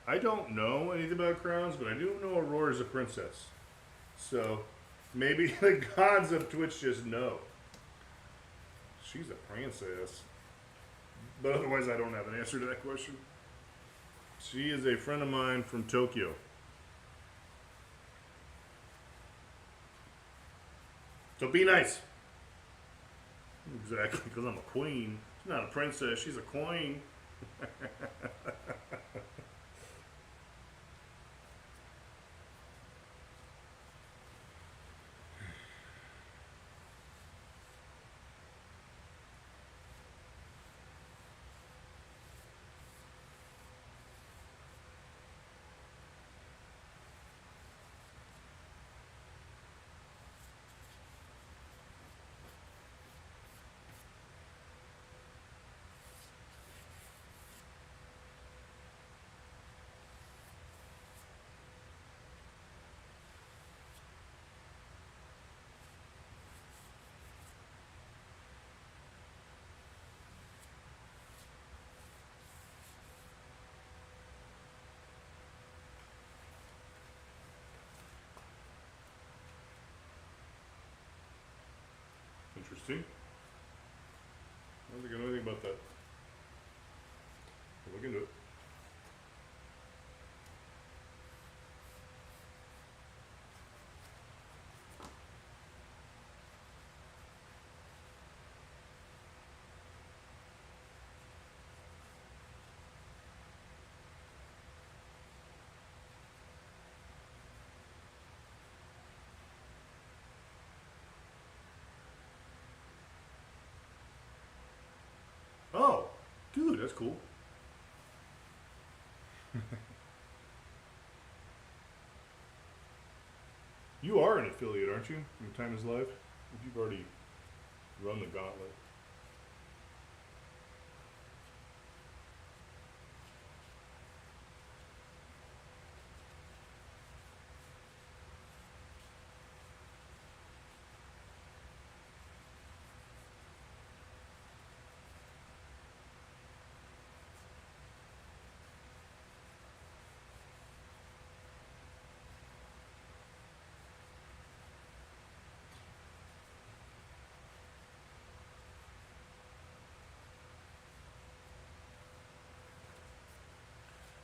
I don't know anything about crowns, but I do know Aurora's a princess. So maybe the gods of Twitch just know. She's a princess. But otherwise, I don't have an answer to that question. She is a friend of mine from Tokyo. So be nice. Exactly, because I'm a queen. She's not a princess, she's a queen. Interesting. I don't think I know anything about that. I'll look into it. Oh, dude, that's cool. You are an affiliate, aren't you? Your Time Is Live? If you've already run the gauntlet.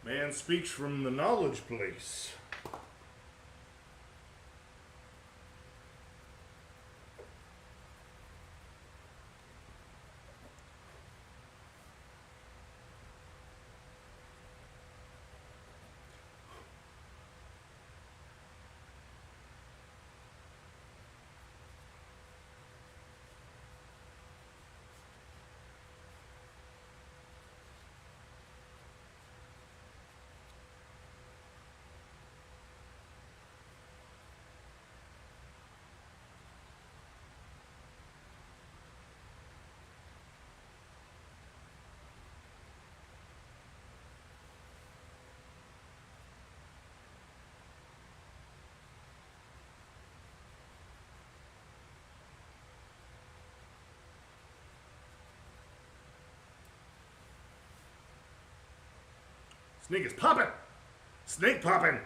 Man speaks from the knowledge place. Snake is popping! Snake popping!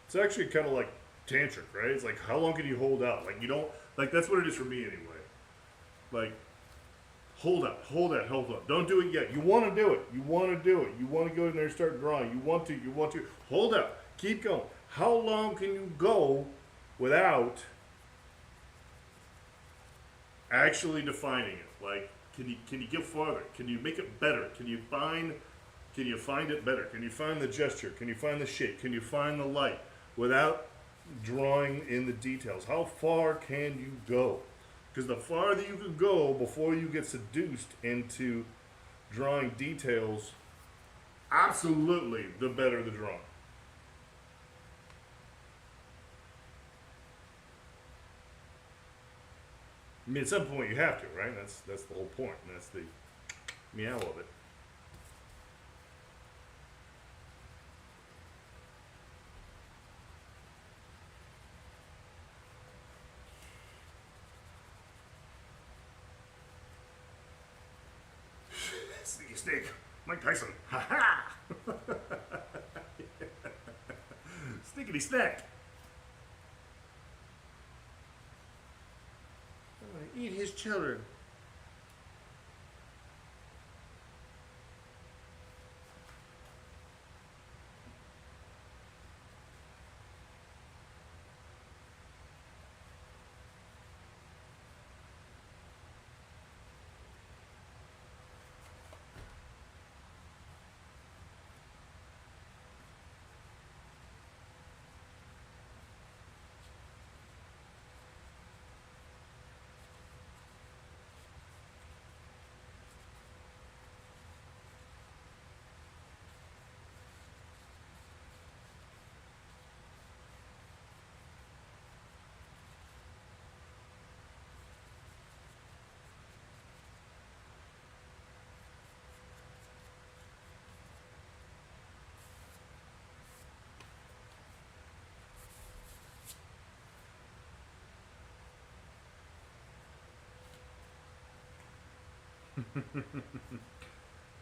It's actually kind of like tantric, right? It's like, how long can you hold out? Like, you don't, like, that's what it is for me anyway. Like, hold up. Don't do it yet. You want to do it. You want to do it. You want to go in there and start drawing. You want to. Hold up. Keep going. How long can you go without actually defining it? Like, can you get farther? Can you make it better? Can you find it better? Can you find the gesture? Can you find the shape? Can you find the light without drawing in the details? How far can you go? Because the farther you can go before you get seduced into drawing details, absolutely the better the drawing. I mean, at some point you have to, right? That's the whole point, and that's the meow of it. Sneaky snake, Mike Tyson. Ha ha! Sneakity snack. Eat his children.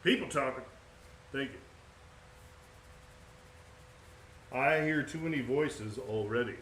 People talking. Thank you. I hear too many voices already.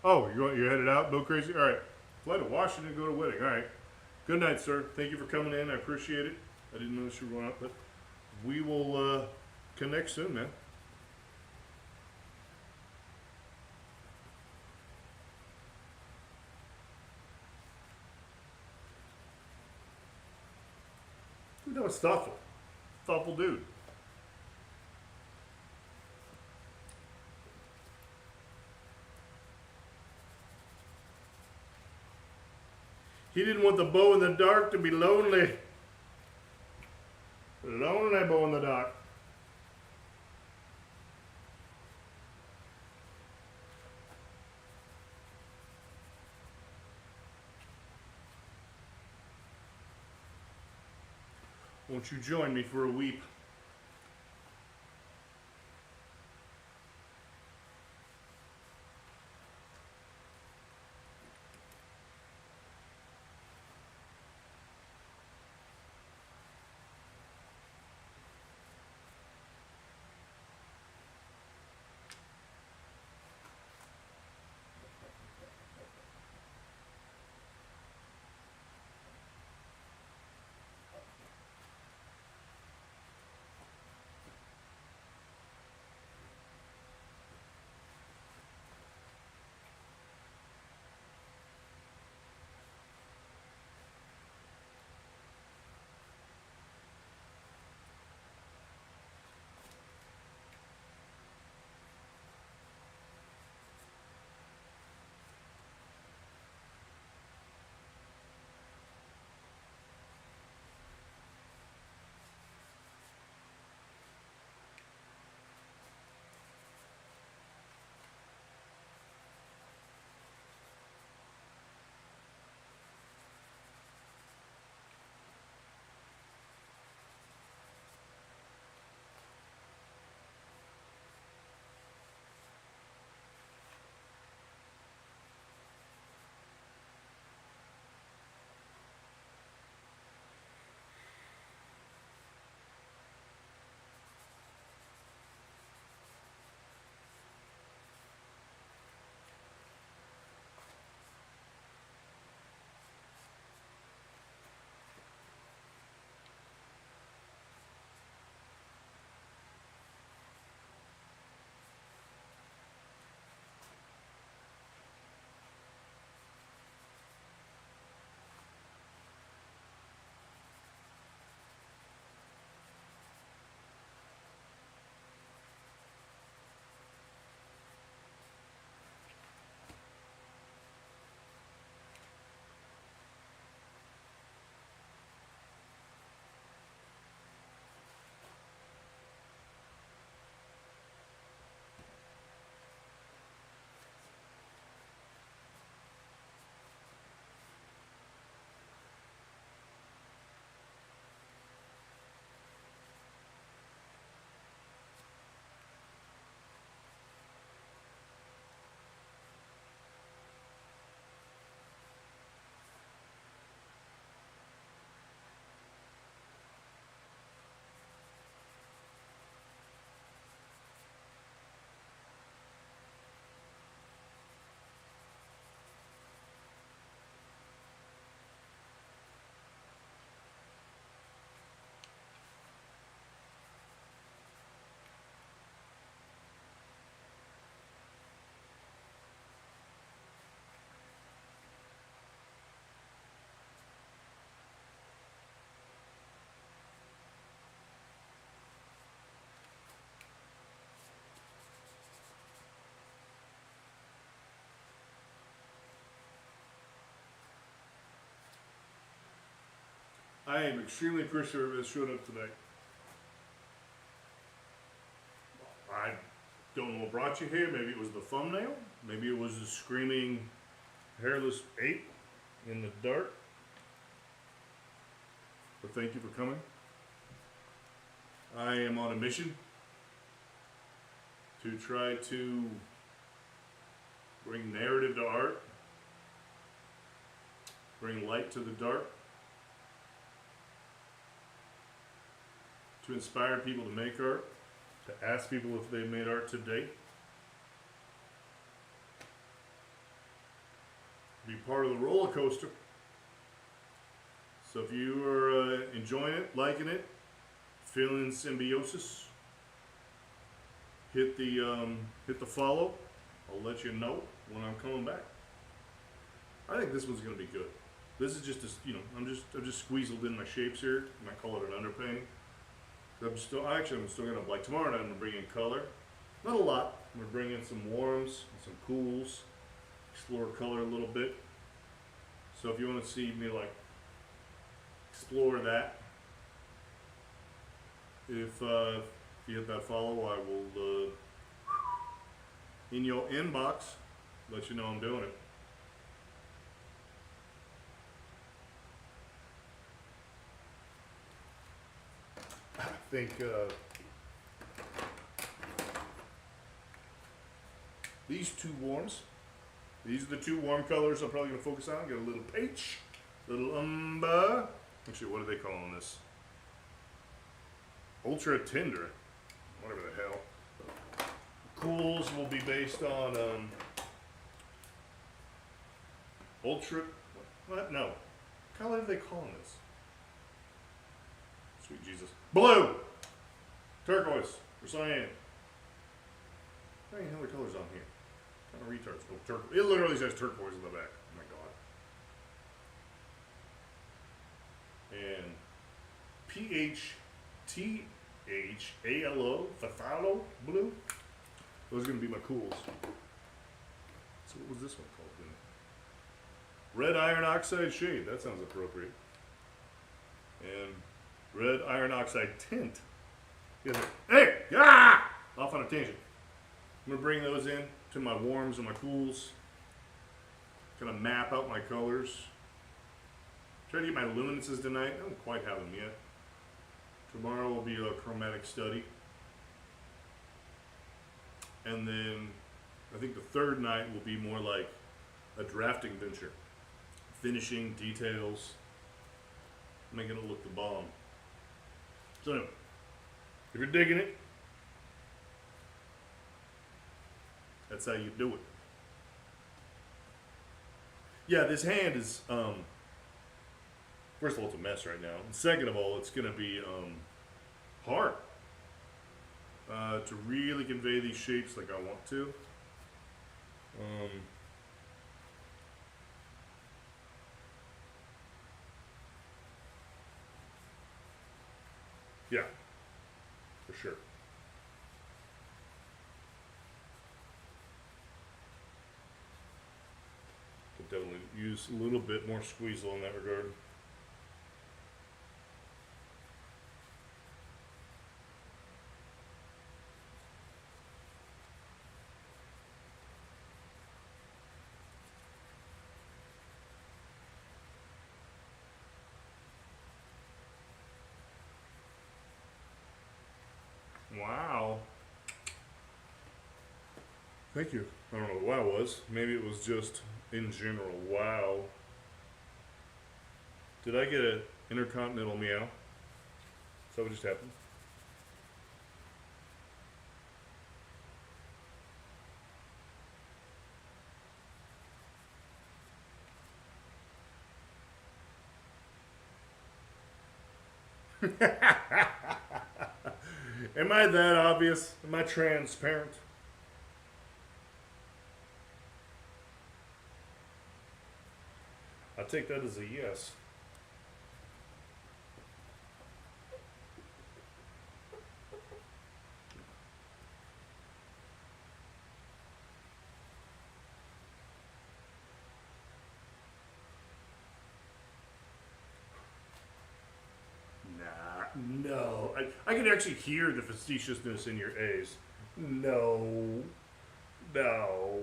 Oh, you're headed out? No crazy? All right. Fly to Washington, go to wedding. All right. Good night, sir. Thank you for coming in. I appreciate it. I didn't know you were going out, but we will connect soon, man. Dude, that was thoughtful. Thoughtful dude. He didn't want the bow in the dark to be lonely. Lonely bow in the dark. Won't you join me for a weep? I am extremely appreciative that showed up today. I don't know what brought you here. Maybe it was the thumbnail. Maybe it was the screaming hairless ape in the dark. But thank you for coming. I am on a mission to try to bring narrative to art, bring light to the dark, to inspire people to make art, to ask people if they've made art today, be part of the roller coaster. So if you are enjoying it, liking it, feeling symbiosis, hit the follow. I'll let you know when I'm coming back. I think this one's gonna be good. This is just I'm just squeezed in my shapes here. I might call it an underpainting. I'm still gonna, like tomorrow night I'm gonna bring in color. Not a lot. I'm gonna bring in some warms and some cools, explore color a little bit. So if you want to see me like explore that, if you hit that follow, I will in your inbox let you know I'm doing it. think these two warms. These are the two warm colors I'm probably going to focus on. Got a little peach, little umber. Actually, what are they calling this? Ultra Tender. Whatever the hell. Cools will be based on Ultra. What? No. What color are they calling this? Sweet Jesus. Blue! Turquoise. Or cyan. How many other colors on here? What kind of retards? Oh, turquoise. It literally says turquoise on the back. Oh my god. And PHTHALO, Phthalo blue. Those are going to be my cools. So what was this one called then? Red iron oxide shade. That sounds appropriate. And red iron oxide tint. Hey! Ah! Off on a tangent. I'm going to bring those in to my warms and my cools. Going to map out my colors. Try to get my luminances tonight. I don't quite have them yet. Tomorrow will be a chromatic study. And then I think the third night will be more like a drafting venture. Finishing details. Making it look the bomb. So anyway, if you're digging it, that's how you do it. Yeah, this hand is, first of all, it's a mess right now. And second of all, it's going to be hard to really convey these shapes like I want to. Yeah, for sure. Could definitely use a little bit more squeezle in that regard. Wow. Thank you. I don't know what wow was. Maybe it was just in general. Wow. Did I get an intercontinental meow? Is that what just happened? Am I that obvious? Am I transparent? I take that as a yes. No. I can actually hear the facetiousness in your A's. No. No.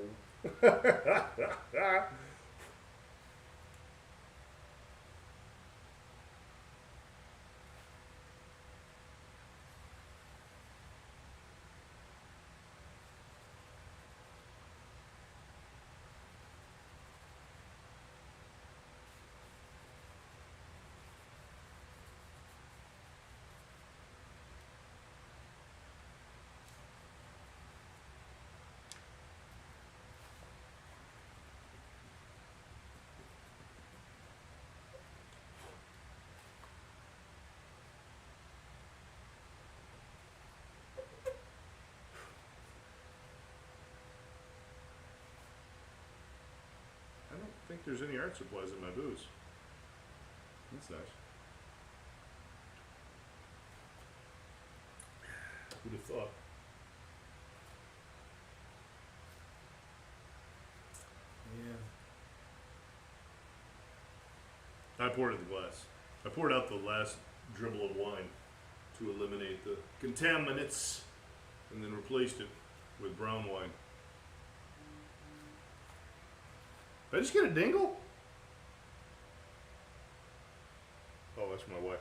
I don't think there's any art supplies in my booze. That's nice. Who'd have thought? Yeah. I poured it in the glass. I poured out the last dribble of wine to eliminate the contaminants and then replaced it with brown wine. Did I just get a dingle? Oh, that's my wife.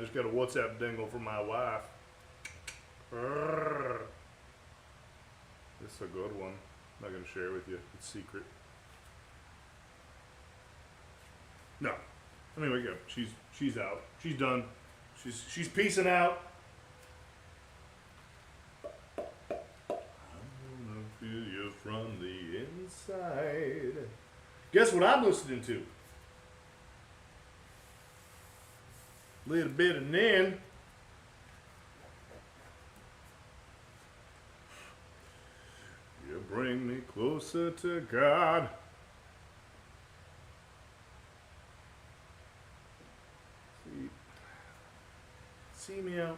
just got a WhatsApp dingle from my wife. This is a good one. I'm not going to share it with you. It's secret. No. Anyway, go. She's out. She's done. She's peacing out. I'm gonna feel you from the inside. Guess what I'm listening to? Little bit of Nin. You bring me closer to God. See me out.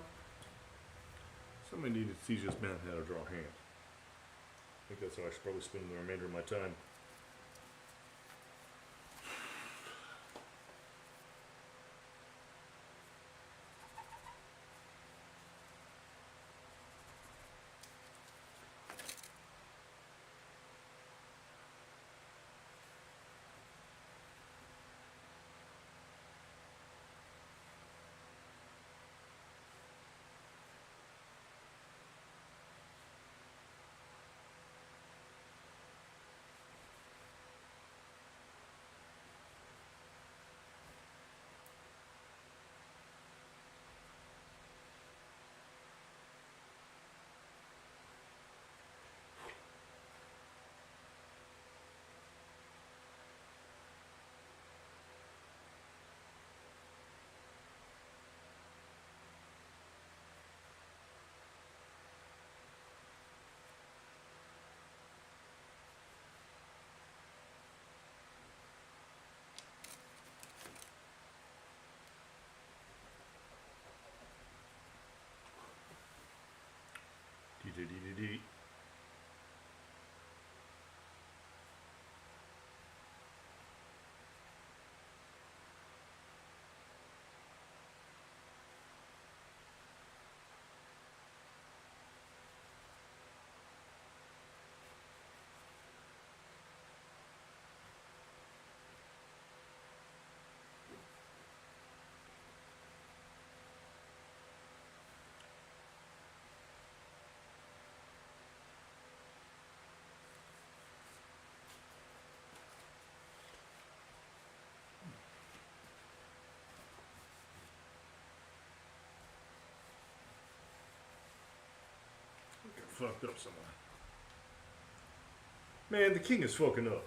Somebody needed to teach this man how to draw hands. I think that's how I should probably spend the remainder of my time. Dee-dee-dee-dee-dee. Fucked up somewhere. Man, the king is fucking up.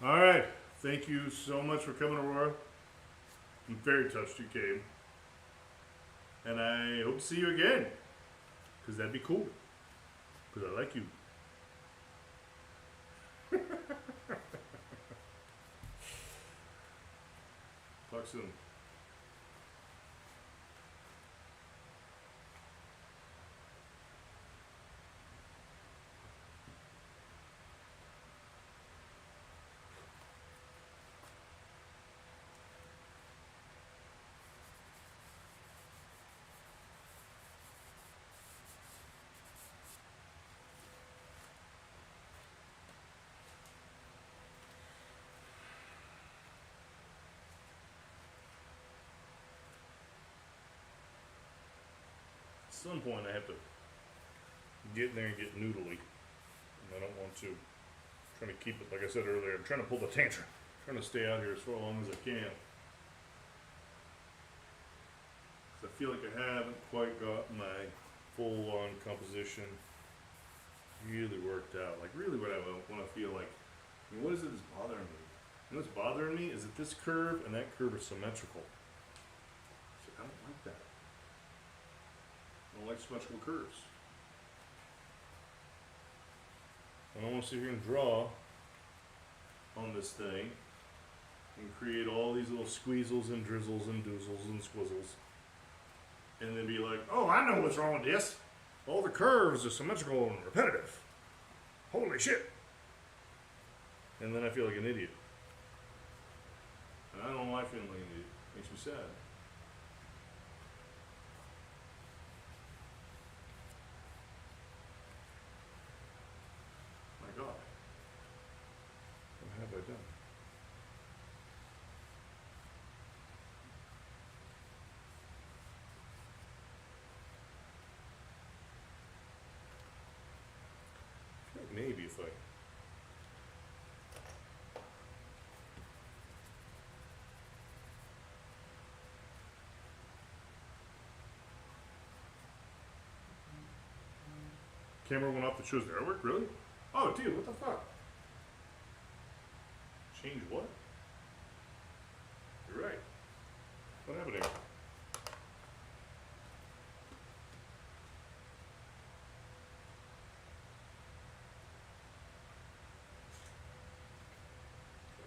All right. Thank you so much for coming, Aurora. I'm very touched you came. And I hope to see you again. Because that'd be cool. Because I like you. Talk soon. At some point I have to get in there and get noodly. And I don't want to. I'm trying to keep it, like I said earlier, I'm trying to pull the tantrum. I'm trying to stay out here as far long as I can. I feel like I haven't quite got my full-on composition really worked out. Like really what I want to feel like. I mean, what is it that's bothering me? And what's bothering me is that this curve and that curve are symmetrical. So I don't like that. I don't like symmetrical curves. I don't want to sit here and draw on this thing and create all these little squeezels and drizzles and doozles and squizzles. And then be like, oh, I know what's wrong with this. All the curves are symmetrical and repetitive. Holy shit. And then I feel like an idiot. And I don't like feeling like an idiot. Makes me sad. My God. What have I done? I feel like maybe if I... Camera went off that shows the artwork? Really? Oh, dude, what the fuck? Change what? You're right. What happened here?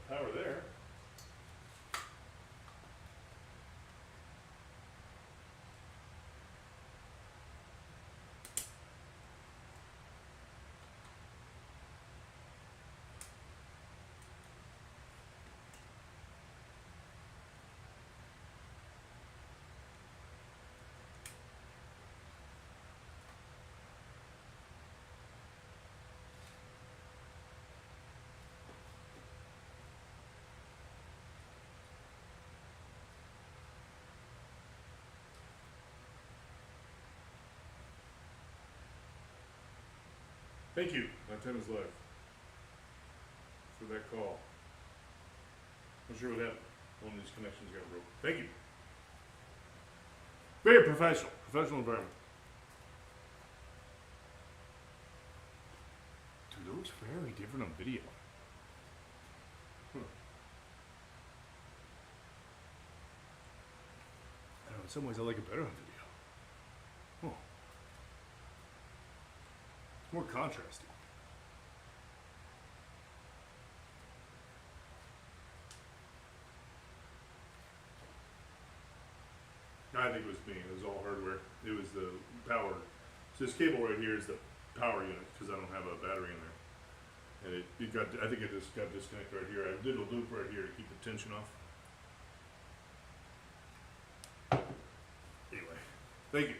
Power there. Thank you. My time is live. For that call. I'm sure what happened. One of these connections got broke. Thank you. Very professional. Professional environment. Dude, it looks very different on video. Huh. I don't know, in some ways I like it better on video. Huh. It's more contrasty. I think it was me. It was all hardware. It was the power. So this cable right here is the power unit because I don't have a battery in there. And it got, I think it just got disconnected right here. I did a loop right here to keep the tension off. Anyway, thank you.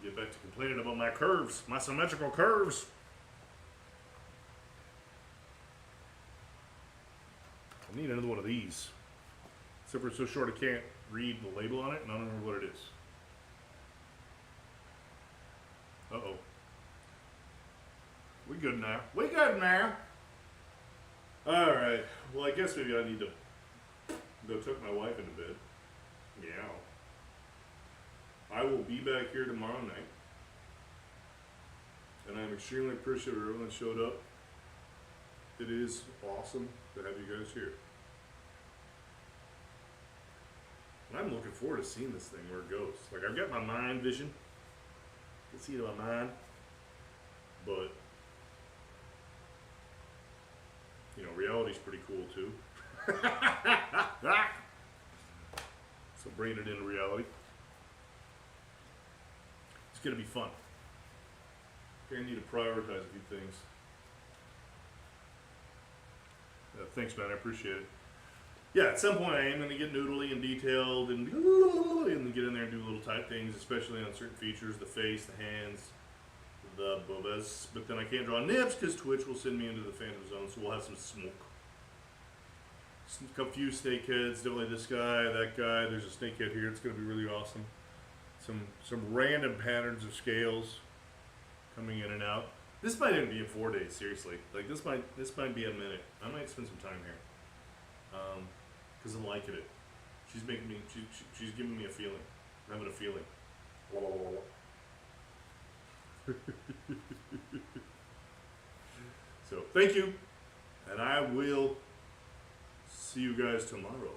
Get back to complaining about my curves, my symmetrical curves. I need another one of these. Except for it's so short I can't read the label on it and I don't know what it is. Uh-oh. We good now. We good now. Alright. Well, I guess maybe I need to go tuck my wife into bed. Meow. I will be back here tomorrow night. And I'm extremely appreciative of everyone that showed up. It is awesome to have you guys here. And I'm looking forward to seeing this thing where it goes. Like, I've got my mind vision. You can see it in my mind. But, you know, reality's pretty cool too. So bringing it into reality. It's going to be fun. I need to prioritize a few things. Thanks, man. I appreciate it. Yeah, at some point I am going to get noodly and detailed and get in there and do little type things, especially on certain features, the face, the hands, the boobas. But then I can't draw nips because Twitch will send me into the Phantom Zone, so we'll have some smoke. A few snake heads, definitely this guy, that guy. There's a snake head here. It's going to be really awesome. Some random patterns of scales coming in and out. This might even be in 4 days, seriously. Like this might be a minute. I might spend some time here. Because I'm liking it. She's making me, she's giving me a feeling. I'm having a feeling. So, thank you. And I will see you guys tomorrow.